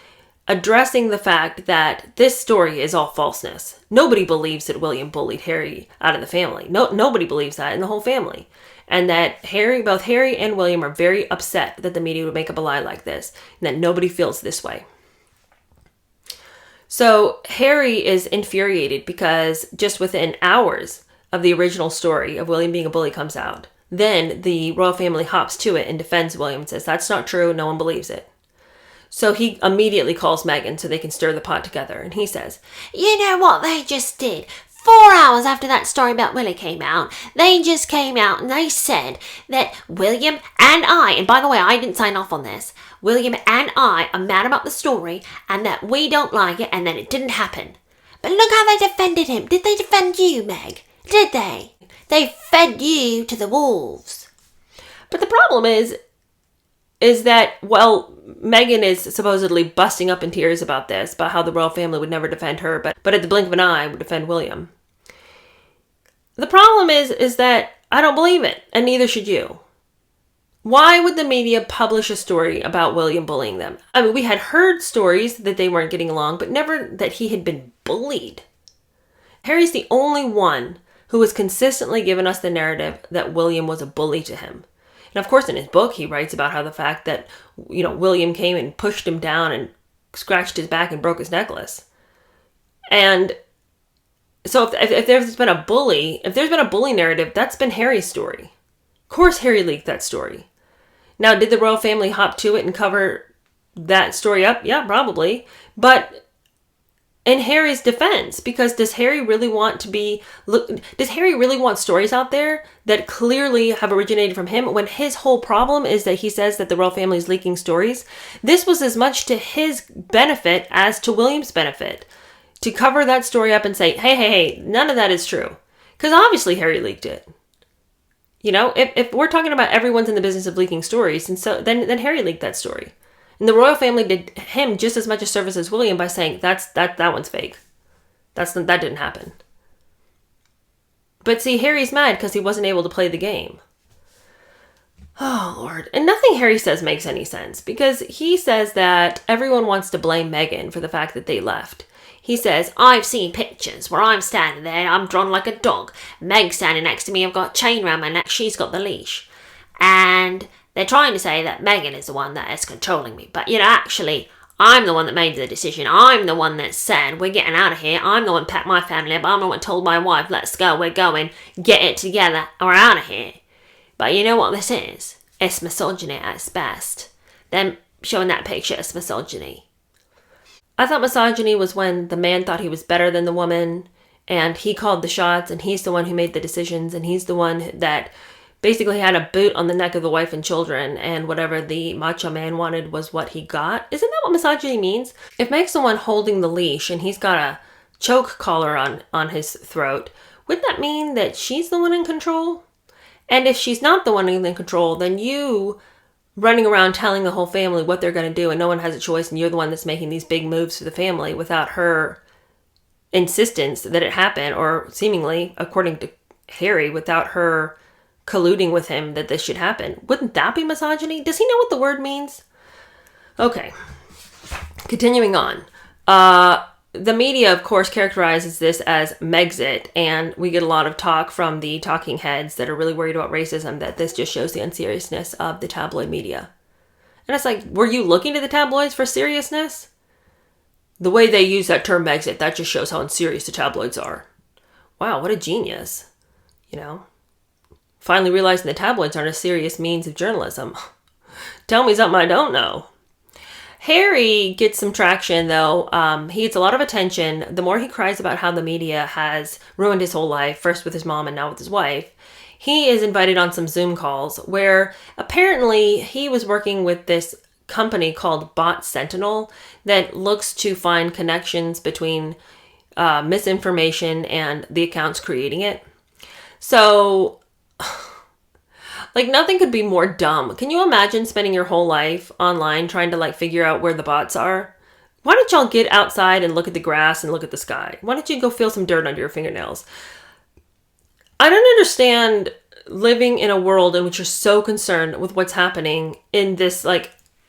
addressing the fact that this story is all falseness. Nobody believes that William bullied Harry out of the family. Nobody believes that in the whole family. And that both Harry and William are very upset that the media would make up a lie like this, and that nobody feels this way. So Harry is infuriated because just within hours of the original story of William being a bully comes out, then the royal family hops to it and defends William and says, that's not true, no one believes it. So he immediately calls Meghan so they can stir the pot together. And he says, you know what they just did? 4 hours after that story about Willie came out, they just came out and they said that William and I, and by the way, I didn't sign off on this, William and I are mad about the story and that we don't like it and that it didn't happen. But look how they defended him. Did they defend you, Meg? Did they? They fed you to the wolves. But the problem is that, well, Meghan is supposedly busting up in tears about this, about how the royal family would never defend her, but at the blink of an eye would defend William. The problem is that I don't believe it, and neither should you. Why would the media publish a story about William bullying them? I mean, we had heard stories that they weren't getting along, but never that he had been bullied. Harry's the only one who has consistently given us the narrative that William was a bully to him. And of course, in his book, he writes about how the fact that, William came and pushed him down and scratched his back and broke his necklace. And so if there's been a bully narrative, that's been Harry's story. Of course, Harry leaked that story. Now, did the royal family hop to it and cover that story up? Yeah, probably. But in Harry's defense, because does Harry really want stories out there that clearly have originated from him when his whole problem is that he says that the royal family is leaking stories? This was as much to his benefit as to William's benefit, to cover that story up and say, hey, none of that is true. Because obviously Harry leaked it. If we're talking about everyone's in the business of leaking stories, and so then Harry leaked that story. And the royal family did him just as much a service as William by saying that one's fake. That didn't happen. But see, Harry's mad because he wasn't able to play the game. Oh, Lord. And nothing Harry says makes any sense, because he says that everyone wants to blame Meghan for the fact that they left. He says, I've seen pictures where I'm standing there and I'm drawn like a dog. Meg's standing next to me, I've got a chain around my neck, she's got the leash. And they're trying to say that Meghan is the one that is controlling me. But, actually, I'm the one that made the decision. I'm the one that said, we're getting out of here. I'm the one that packed my family up. I'm the one that told my wife, let's go, we're going. Get it together, we're out of here. But you know what this is? It's misogyny at its best. Them showing that picture is misogyny. I thought misogyny was when the man thought he was better than the woman, and he called the shots, and he's the one who made the decisions, and he's the one that basically had a boot on the neck of the wife and children, and whatever the macho man wanted was what he got. Isn't that what misogyny means? If Meg's the one holding the leash and he's got a choke collar on his throat, wouldn't that mean that she's the one in control? And if she's not the one in control, then you running around telling the whole family what they're going to do and no one has a choice and you're the one that's making these big moves for the family without her insistence that it happen, or seemingly, according to Harry, without her colluding with him that this should happen. Wouldn't that be misogyny? Does he know what the word means? Okay. Continuing on. The media, of course, characterizes this as Megxit, and we get a lot of talk from the talking heads that are really worried about racism that this just shows the unseriousness of the tabloid media. And it's like, were you looking to the tabloids for seriousness? The way they use that term Megxit, that just shows how unserious the tabloids are. Wow, what a genius. Finally realizing the tabloids aren't a serious means of journalism. Tell me something I don't know. Harry gets some traction, though. He gets a lot of attention. The more he cries about how the media has ruined his whole life, first with his mom and now with his wife, he is invited on some Zoom calls where apparently he was working with this company called Bot Sentinel that looks to find connections between misinformation and the accounts creating it. So, nothing could be more dumb. Can you imagine spending your whole life online trying to figure out where the bots are? Why don't y'all get outside and look at the grass and look at the sky? Why don't you go feel some dirt under your fingernails? I don't understand living in a world in which you're so concerned with what's happening in this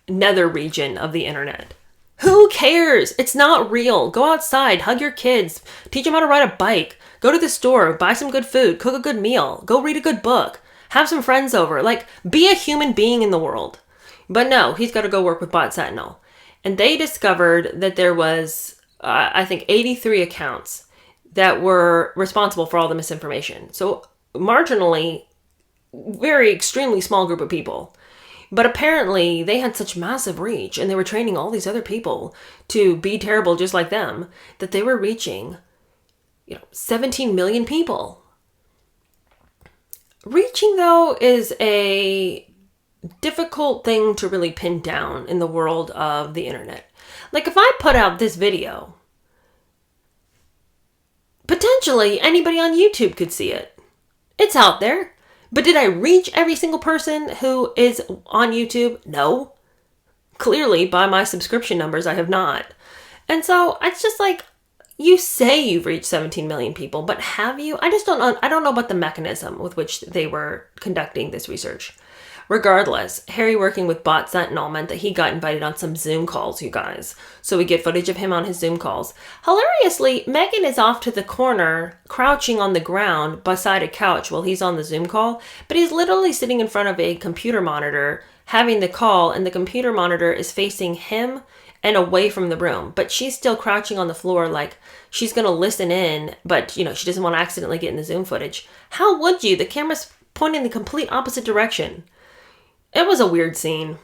nether region of the internet. Who cares? It's not real. Go outside, hug your kids, teach them how to ride a bike, go to the store, buy some good food, cook a good meal, go read a good book. Have some friends over. Be a human being in the world. But no, he's got to go work with Bot Sentinel. And they discovered that there was, I think, 83 accounts that were responsible for all the misinformation. So marginally, very extremely small group of people. But apparently they had such massive reach and they were training all these other people to be terrible just like them that they were reaching, 17 million people. Reaching, though, is a difficult thing to really pin down in the world of the internet. If I put out this video, potentially anybody on YouTube could see it. It's out there. But did I reach every single person who is on YouTube? No. Clearly, by my subscription numbers, I have not. And so it's just you say you've reached 17 million people, but have you? I don't know about the mechanism with which they were conducting this research. Regardless, Harry working with Bot Sentinel meant that he got invited on some Zoom calls, you guys. So we get footage of him on his Zoom calls. Hilariously, Megan is off to the corner, crouching on the ground beside a couch while he's on the Zoom call, but he's literally sitting in front of a computer monitor having the call, and the computer monitor is facing him and away from the room. But she's still crouching on the floor like she's going to listen in, but, you know, she doesn't want to accidentally get in the Zoom footage. How would you? The camera's pointing the complete opposite direction. It was a weird scene.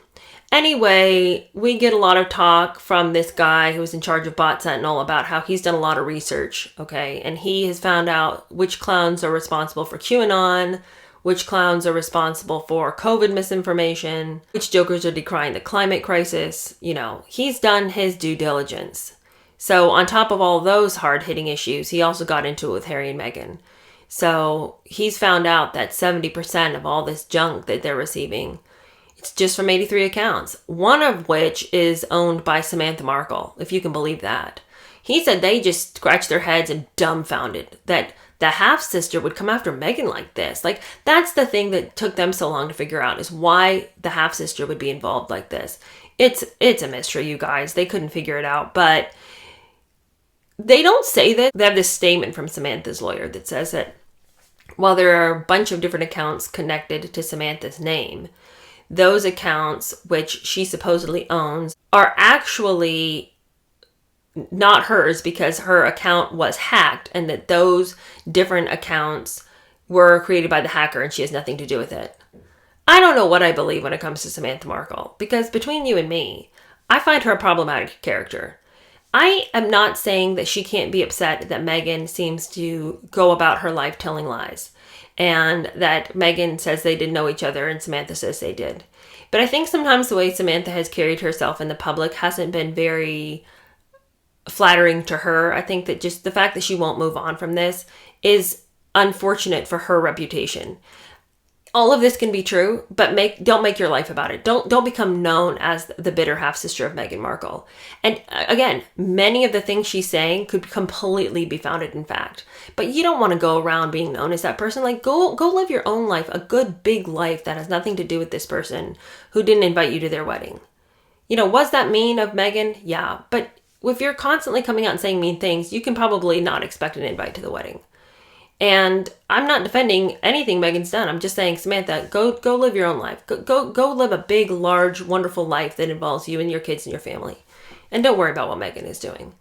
Anyway, we get a lot of talk from this guy who was in charge of Bot Sentinel about how he's done a lot of research, okay? And he has found out which clowns are responsible for QAnon, which clowns are responsible for COVID misinformation, which jokers are decrying the climate crisis. You know, he's done his due diligence. So on top of all those hard-hitting issues, he also got into it with Harry and Meghan. So he's found out that 70% of all this junk that they're receiving, it's just from 83 accounts, one of which is owned by Samantha Markle, if you can believe that. He said they just scratched their heads and dumbfounded that the half-sister would come after Meghan like this. Like, that's the thing that took them so long to figure out, is why the half-sister would be involved like this. It's a mystery, you guys. They couldn't figure it out, but they don't say that. They have this statement from Samantha's lawyer that says that while there are a bunch of different accounts connected to Samantha's name, those accounts, which she supposedly owns, are actually not hers because her account was hacked, and that those different accounts were created by the hacker and she has nothing to do with it. I don't know what I believe when it comes to Samantha Markle, because between you and me, I find her a problematic character. I am not saying that she can't be upset that Meghan seems to go about her life telling lies, and that Meghan says they didn't know each other and Samantha says they did. But I think sometimes the way Samantha has carried herself in the public hasn't been very flattering to her. I think that just the fact that she won't move on from this is unfortunate for her reputation. All of this can be true, but don't make your life about it. Don't become known as the bitter half-sister of Meghan Markle. And again, many of the things she's saying could completely be founded in fact. But you don't want to go around being known as that person. Like, go live your own life, a good big life that has nothing to do with this person who didn't invite you to their wedding. You know, was that mean of Meghan? Yeah, but if you're constantly coming out and saying mean things, you can probably not expect an invite to the wedding. And I'm not defending anything Meghan's done. I'm just saying, Samantha, go live your own life. Go live a big, large, wonderful life that involves you and your kids and your family. And don't worry about what Meghan is doing.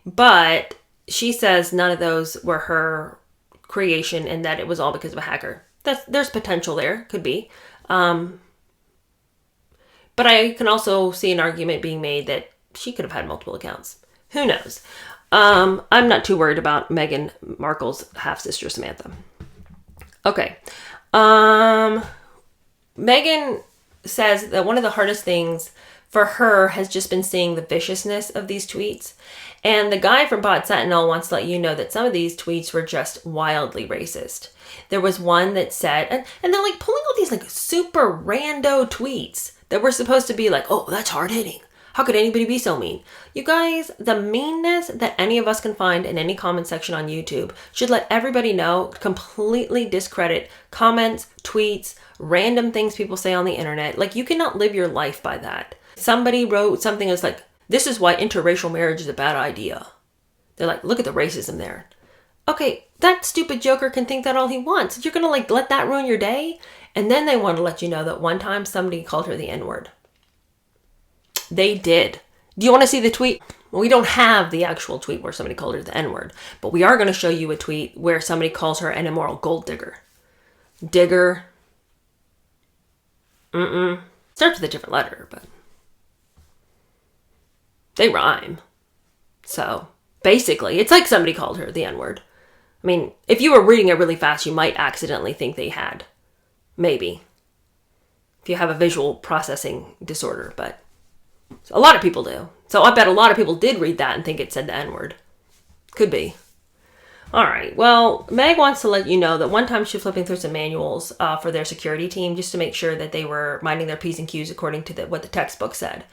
But she says none of those were her creation and that it was all because of a hacker. There's potential there. Could be. But I can also see an argument being made that she could have had multiple accounts. Who knows? I'm not too worried about Meghan Markle's half-sister, Samantha. Okay. Meghan says that one of the hardest things for her has just been seeing the viciousness of these tweets. And the guy from Bot Sentinel wants to let you know that some of these tweets were just wildly racist. There was one that said, and they're like pulling out these like super rando tweets that were supposed to be like, oh, that's hard-hitting. How could anybody be so mean? You guys, the meanness that any of us can find in any comment section on YouTube should let everybody know, completely discredit comments, tweets, random things people say on the internet. Like, you cannot live your life by that. Somebody wrote something that's like, this is why interracial marriage is a bad idea. They're like, look at the racism there. Okay, that stupid joker can think that all he wants. You're going to like let that ruin your day? And then they want to let you know that one time somebody called her the N-word. They did. Do you want to see the tweet? Well, we don't have the actual tweet where somebody called her the N-word, but we are going to show you a tweet where somebody calls her an immoral gold digger. Digger. Starts with a different letter, but they rhyme. So basically, it's like somebody called her the N-word. I mean, if you were reading it really fast, you might accidentally think they had. Maybe. If you have a visual processing disorder, but a lot of people do. So I bet a lot of people did read that and think it said the N-word. Could be. All right. Well, Meg wants to let you know that one time she was flipping through some manuals for their security team just to make sure that they were minding their P's and Q's according to what the textbook said.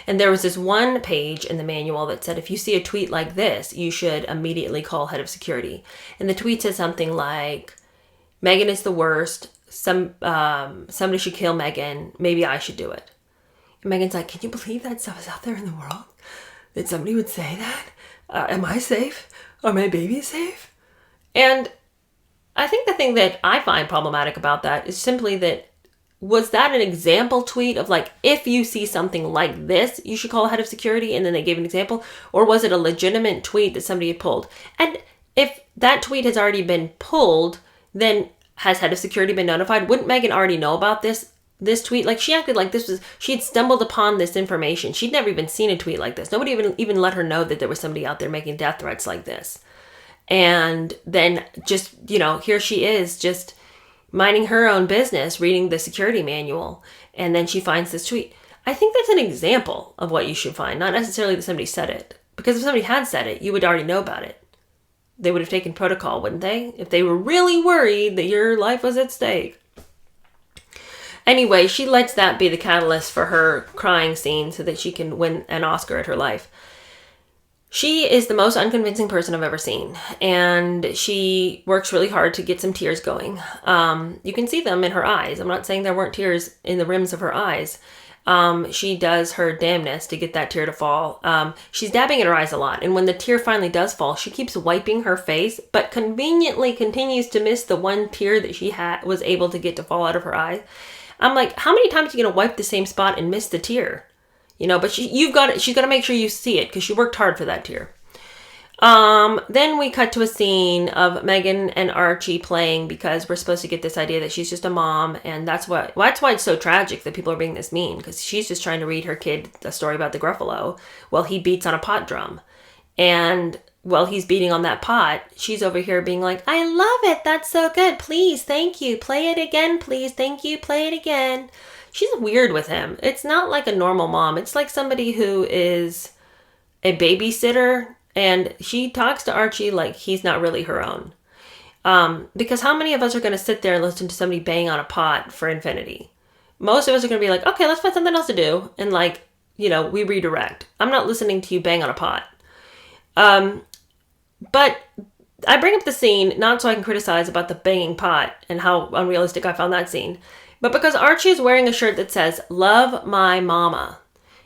And there was this one page in the manual that said, if you see a tweet like this, you should immediately call head of security. And the tweet said something like, Meghan is the worst. somebody should kill Megan. Maybe I should do it. And Megan's like, can you believe that stuff is out there in the world? That somebody would say that? Am I safe? Are my babies safe? And I think the thing that I find problematic about that is simply that, was that an example tweet of like, if you see something like this, you should call a head of security, and then they gave an example? Or was it a legitimate tweet that somebody had pulled? And if that tweet has already been pulled, then has head of security been notified? Wouldn't Megan already know about this tweet? Like, she acted like she had stumbled upon this information. She'd never even seen a tweet like this. Nobody even let her know that there was somebody out there making death threats like this. And then just, here she is just minding her own business, reading the security manual, and then she finds this tweet. I think that's an example of what you should find, not necessarily that somebody said it. Because if somebody had said it, you would already know about it. They would have taken protocol, wouldn't they? If they were really worried that your life was at stake. Anyway, she lets that be the catalyst for her crying scene so that she can win an Oscar at her life. She is the most unconvincing person I've ever seen, and she works really hard to get some tears going. You can see them in her eyes. I'm not saying there weren't tears in the rims of her eyes. She does her damnness to get that tear to fall. She's dabbing at her eyes a lot, and when the tear finally does fall, she keeps wiping her face, but conveniently continues to miss the one tear that she was able to get to fall out of her eye. I'm like, how many times are you going to wipe the same spot and miss the tear? But she's got to make sure you see it because she worked hard for that tear. Then we cut to a scene of Megan and Archie playing because we're supposed to get this idea that she's just a mom. And that's why it's so tragic that people are being this mean, because she's just trying to read her kid a story about the Gruffalo while he beats on a pot drum. And while he's beating on that pot, she's over here being like, I love it. That's so good. Please. Thank you. Play it again. Please. Thank you. Play it again. She's weird with him. It's not like a normal mom. It's like somebody who is a babysitter, and she talks to Archie like he's not really her own. Because how many of us are going to sit there and listen to somebody bang on a pot for infinity? Most of us are going to be like, okay, let's find something else to do. And we redirect. I'm not listening to you bang on a pot. But I bring up the scene not so I can criticize about the banging pot and how unrealistic I found that scene, but because Archie is wearing a shirt that says, "Love my mama."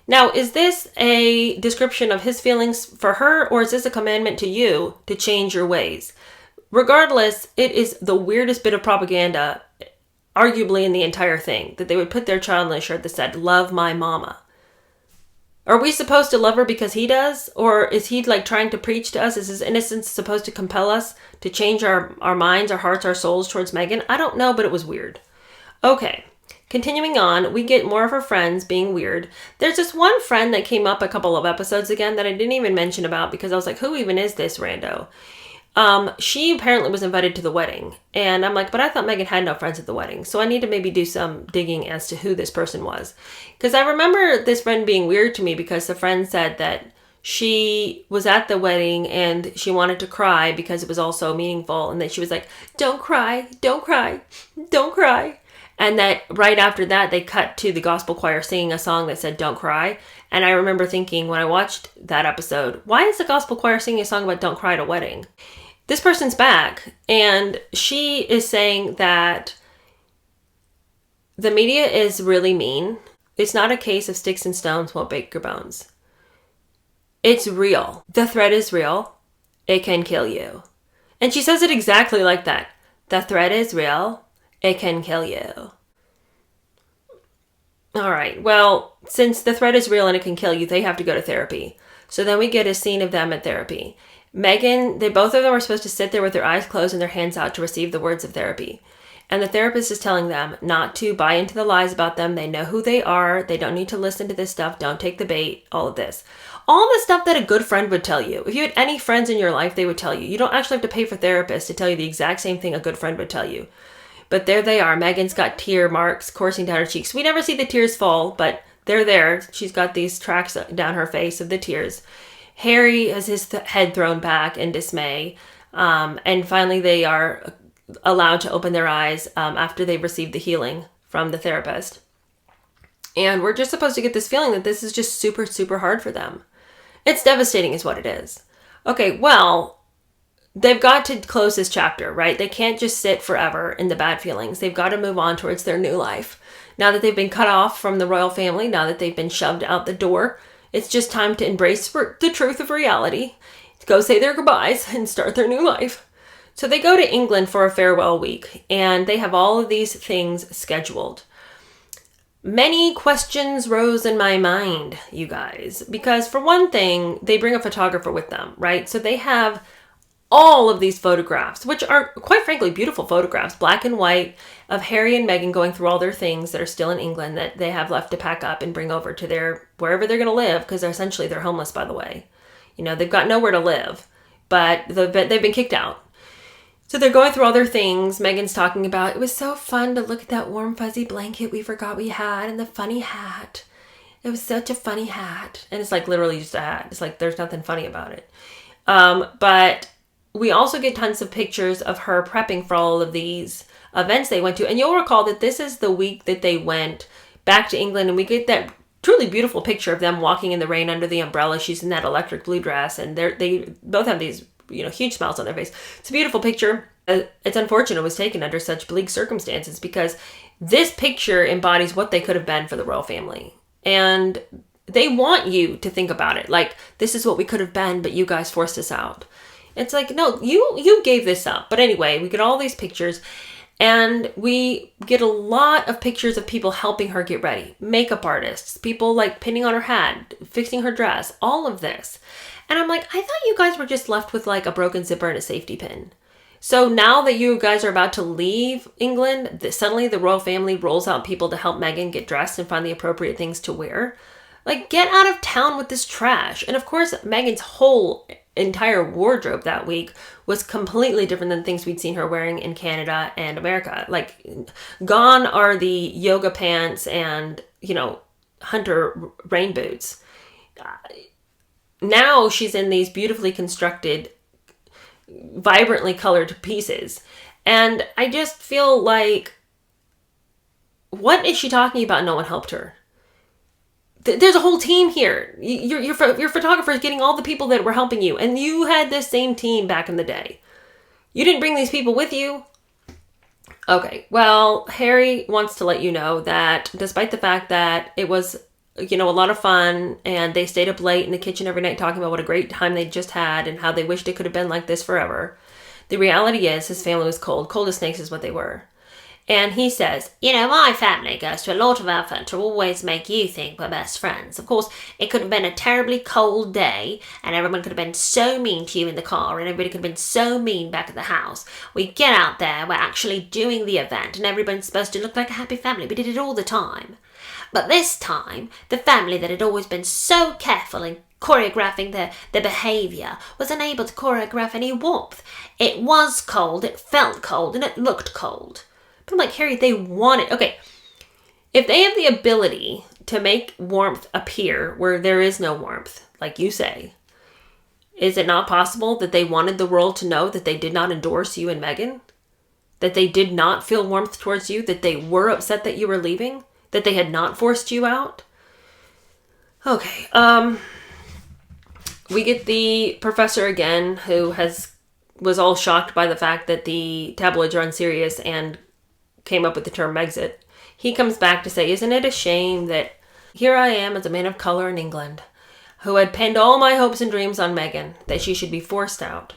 Now, is this a description of his feelings for her, or is this a commandment to you to change your ways? Regardless, it is the weirdest bit of propaganda, arguably in the entire thing, that they would put their child in a shirt that said, "Love my mama." Are we supposed to love her because he does? Or is he trying to preach to us? Is his innocence supposed to compel us to change our minds, our hearts, our souls towards Megan? I don't know, but it was weird. Okay, continuing on, we get more of her friends being weird. There's this one friend that came up a couple of episodes again that I didn't even mention about because I was like, who even is this rando? She apparently was invited to the wedding. And I'm like, but I thought Megan had no friends at the wedding. So I need to maybe do some digging as to who this person was. Because I remember this friend being weird to me because the friend said that she was at the wedding and she wanted to cry because it was all so meaningful. And that she was like, don't cry, don't cry, don't cry. And that right after that, they cut to the gospel choir singing a song that said, don't cry. And I remember thinking when I watched that episode, why is the gospel choir singing a song about don't cry at a wedding? This person's back, and she is saying that the media is really mean. It's not a case of sticks and stones won't break your bones. It's real. The threat is real. It can kill you. And she says it exactly like that. The threat is real. It can kill you. All right. Well, since the threat is real and it can kill you, they have to go to therapy. So then we get a scene of them at therapy. Megan, both of them are supposed to sit there with their eyes closed and their hands out to receive the words of therapy. And the therapist is telling them not to buy into the lies about them. They know who they are. They don't need to listen to this stuff. Don't take the bait. All of this. All the stuff that a good friend would tell you. If you had any friends in your life, they would tell you. You don't actually have to pay for therapists to tell you the exact same thing a good friend would tell you. But there they are. Megan's got tear marks coursing down her cheeks. We never see the tears fall, but they're there. She's got these tracks down her face of the tears. Harry has his head thrown back in dismay. And finally they are allowed to open their eyes after they've received the healing from the therapist. And we're just supposed to get this feeling that this is just super, super hard for them. It's devastating is what it is. Okay, well, they've got to close this chapter, right? They can't just sit forever in the bad feelings. They've got to move on towards their new life. Now that they've been cut off from the royal family, now that they've been shoved out the door, it's just time to embrace the truth of reality, to go say their goodbyes and start their new life. So they go to England for a farewell week, and they have all of these things scheduled. Many questions rose in my mind, you guys, because for one thing, they bring a photographer with them, right? So they have all of these photographs, which are quite frankly beautiful photographs, black and white, of Harry and Meghan going through all their things that are still in England that they have left to pack up and bring over to their wherever they're going to live, because they're homeless, by the way. You know, they've got nowhere to live, but they've been kicked out. So they're going through all their things. Meghan's talking about, it was so fun to look at that warm fuzzy blanket we forgot we had and the funny hat. It was such a funny hat. And it's like literally just a hat. It's like there's nothing funny about it. But we also get tons of pictures of her prepping for all of these events they went to. And you'll recall that this is the week that they went back to England, and we get that truly beautiful picture of them walking in the rain under the umbrella. She's in that electric blue dress, and they both have these, huge smiles on their face. It's a beautiful picture. It's unfortunate it was taken under such bleak circumstances, because this picture embodies what they could have been for the royal family. And they want you to think about it. Like, this is what we could have been, but you guys forced us out. It's like, no, you gave this up. But anyway, we get all these pictures, and we get a lot of pictures of people helping her get ready. Makeup artists, people like pinning on her hat, fixing her dress, all of this. And I'm like, I thought you guys were just left with like a broken zipper and a safety pin. So now that you guys are about to leave England, suddenly the royal family rolls out people to help Meghan get dressed and find the appropriate things to wear. Like, get out of town with this trash. And of course, Meghan's whole entire wardrobe that week was completely different than things we'd seen her wearing in Canada and America. Like, gone are the yoga pants and, hunter rain boots. Now she's in these beautifully constructed, vibrantly colored pieces. And I just feel like, what is she talking about? No one helped her. There's a whole team here. Your photographer is getting all the people that were helping you. And you had this same team back in the day. You didn't bring these people with you. Okay, well, Harry wants to let you know that despite the fact that it was, a lot of fun, and they stayed up late in the kitchen every night talking about what a great time they just had and how they wished it could have been like this forever, the reality is his family was cold. Cold as snakes is what they were. And he says, my family goes to a lot of effort to always make you think we're best friends. Of course, it could have been a terribly cold day, and everyone could have been so mean to you in the car, and everybody could have been so mean back at the house. We get out there, we're actually doing the event, and everyone's supposed to look like a happy family. We did it all the time. But this time, the family that had always been so careful in choreographing their behaviour was unable to choreograph any warmth. It was cold, it felt cold, and it looked cold. But I'm like, Harry, they want it. Okay, if they have the ability to make warmth appear where there is no warmth, like you say, is it not possible that they wanted the world to know that they did not endorse you and Meghan? That they did not feel warmth towards you? That they were upset that you were leaving? That they had not forced you out? Okay, we get the professor again, who was all shocked by the fact that the tabloids are unserious and came up with the term Megxit. He comes back to say, isn't it a shame that here I am as a man of color in England, who had pinned all my hopes and dreams on Meghan, that she should be forced out?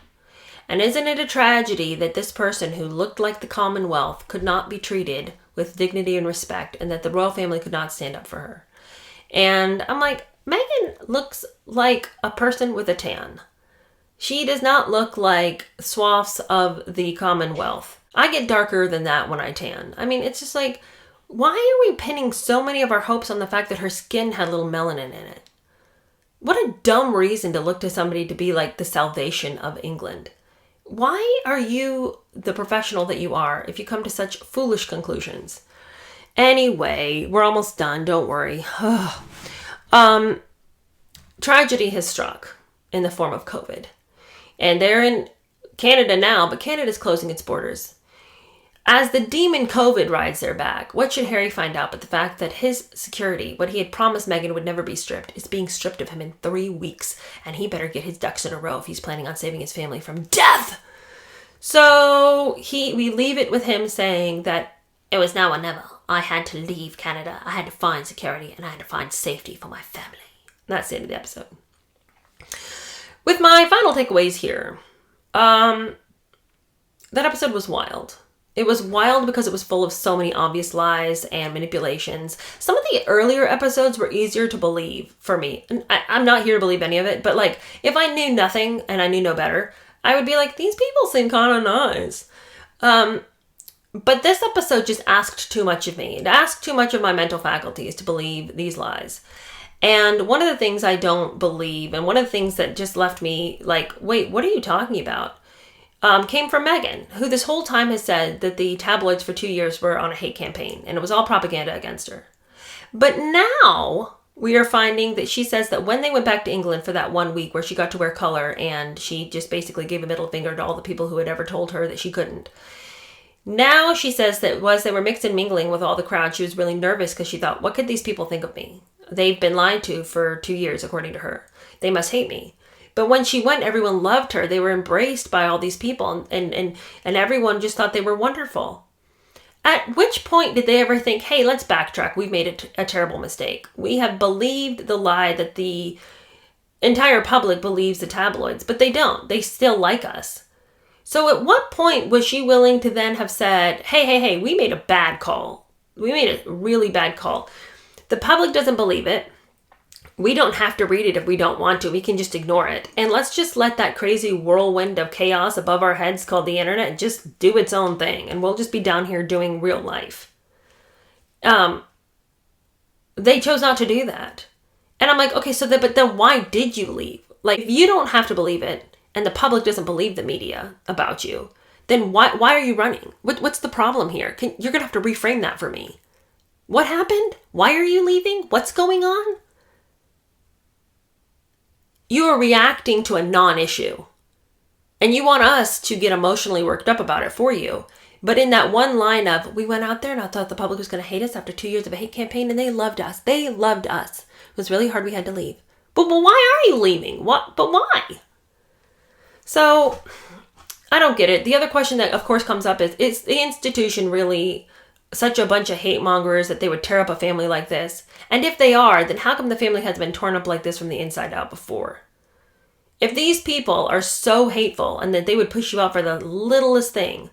And isn't it a tragedy that this person who looked like the Commonwealth could not be treated with dignity and respect, and that the royal family could not stand up for her? And I'm like, Meghan looks like a person with a tan. She does not look like swaths of the Commonwealth. I get darker than that when I tan. I mean, it's just like, why are we pinning so many of our hopes on the fact that her skin had a little melanin in it? What a dumb reason to look to somebody to be like the salvation of England. Why are you the professional that you are if you come to such foolish conclusions? Anyway, we're almost done. Don't worry. Tragedy has struck in the form of COVID. And they're in Canada now, but Canada's closing its borders. As the demon COVID rides their back, what should Harry find out but the fact that his security, what he had promised Meghan would never be stripped, is being stripped of him in 3 weeks, and he better get his ducks in a row if he's planning on saving his family from death. So we leave it with him saying that it was now or never. I had to leave Canada. I had to find security and I had to find safety for my family. That's the end of the episode. With my final takeaways here, that episode was wild. It was wild because it was full of so many obvious lies and manipulations. Some of the earlier episodes were easier to believe for me. And I'm not here to believe any of it, but like if I knew nothing and I knew no better, I would be like, these people seem kind of nice. But this episode just asked too much of me. It asked too much of my mental faculties to believe these lies. And one of the things I don't believe, and one of the things that just left me like, wait, what are you talking about? Came from Meghan, who this whole time has said that the tabloids for 2 years were on a hate campaign, and it was all propaganda against her. But now we are finding that she says that when they went back to England for that 1 week where she got to wear color and she just basically gave a middle finger to all the people who had ever told her that she couldn't. Now she says that they were mixed and mingling with all the crowd, she was really nervous because she thought, what could these people think of me? They've been lied to for 2 years, according to her. They must hate me. But when she went, everyone loved her. They were embraced by all these people, and everyone just thought they were wonderful. At which point did they ever think, hey, let's backtrack. We've made a terrible mistake. We have believed the lie that the entire public believes the tabloids, but they don't. They still like us. So at what point was she willing to then have said, hey, we made a bad call. We made a really bad call. The public doesn't believe it. We don't have to read it if we don't want to. We can just ignore it. And let's just let that crazy whirlwind of chaos above our heads called the internet just do its own thing. And we'll just be down here doing real life. They chose not to do that. And I'm like, okay, but then why did you leave? Like, if you don't have to believe it and the public doesn't believe the media about you, then why are you running? What's the problem here? You're going to have to reframe that for me. What happened? Why are you leaving? What's going on? You are reacting to a non-issue. And you want us to get emotionally worked up about it for you. But in that one line of, we went out there and I thought the public was going to hate us after 2 years of a hate campaign and they loved us. They loved us. It was really hard. We had to leave. But why are you leaving? But why? So, I don't get it. The other question that of course comes up is the institution really such a bunch of hate mongers that they would tear up a family like this? And if they are, then how come the family has been torn up like this from the inside out before? If these people are so hateful and that they would push you out for the littlest thing,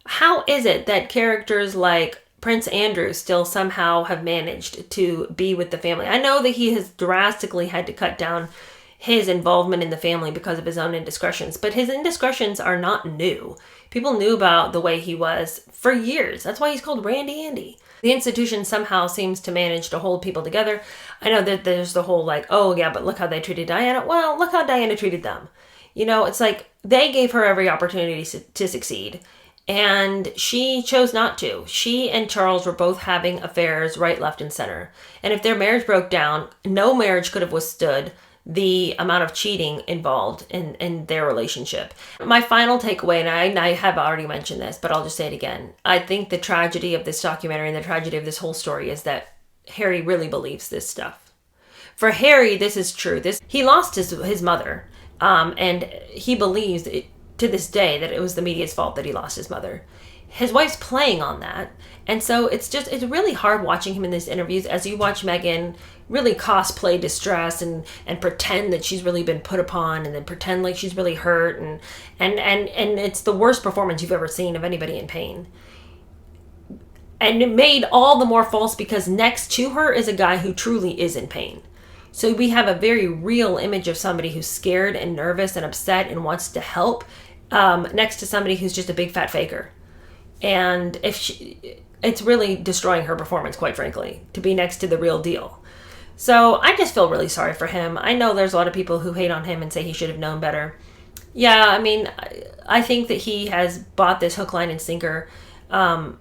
how is it that characters like Prince Andrew still somehow have managed to be with the family? I know that he has drastically had to cut down his involvement in the family because of his own indiscretions, but his indiscretions are not new. People knew about the way he was for years. That's why he's called Randy Andy. The institution somehow seems to manage to hold people together. I know that there's the whole like, oh yeah, but look how they treated Diana. Well, look how Diana treated them. You know, it's like they gave her every opportunity to succeed. And she chose not to. She and Charles were both having affairs right, left, and center. And if their marriage broke down, no marriage could have withstood the amount of cheating involved in their relationship. My final takeaway, and I have already mentioned this, but I'll just say it again. I think the tragedy of this documentary and the tragedy of this whole story is that Harry really believes this stuff. For Harry, this is true. He lost his mother, and he believes to this day that it was the media's fault that he lost his mother. His wife's playing on that. And so it's really hard watching him in these interviews as you watch Meghan really cosplay distress and pretend that she's really been put upon and then pretend like she's really hurt. And it's the worst performance you've ever seen of anybody in pain. And it made all the more false because next to her is a guy who truly is in pain. So we have a very real image of somebody who's scared and nervous and upset and wants to help next to somebody who's just a big fat faker. And it's really destroying her performance, quite frankly, to be next to the real deal. So I just feel really sorry for him. I know there's a lot of people who hate on him and say he should have known better. Yeah, I mean, I think that he has bought this hook, line, and sinker. But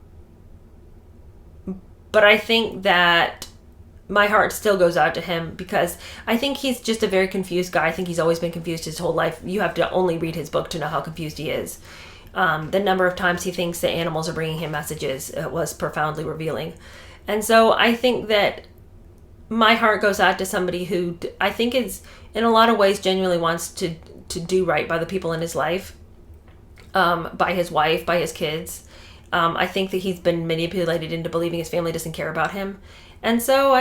I think that my heart still goes out to him because I think he's just a very confused guy. I think he's always been confused his whole life. You have to only read his book to know how confused he is. The number of times he thinks that animals are bringing him messages was profoundly revealing. And so I think that my heart goes out to somebody who I think is, in a lot of ways, genuinely wants to do right by the people in his life, by his wife, by his kids. I think that he's been manipulated into believing his family doesn't care about him. And so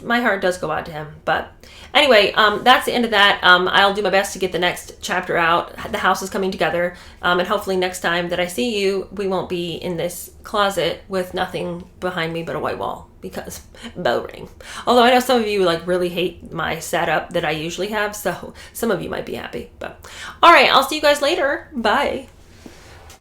my heart does go out to him. But anyway, that's the end of that. I'll do my best to get the next chapter out. The house is coming together. And hopefully next time that I see you, we won't be in this closet with nothing behind me but a white wall, because bell ring. Although I know some of you like really hate my setup that I usually have. So some of you might be happy. But all right, I'll see you guys later. Bye.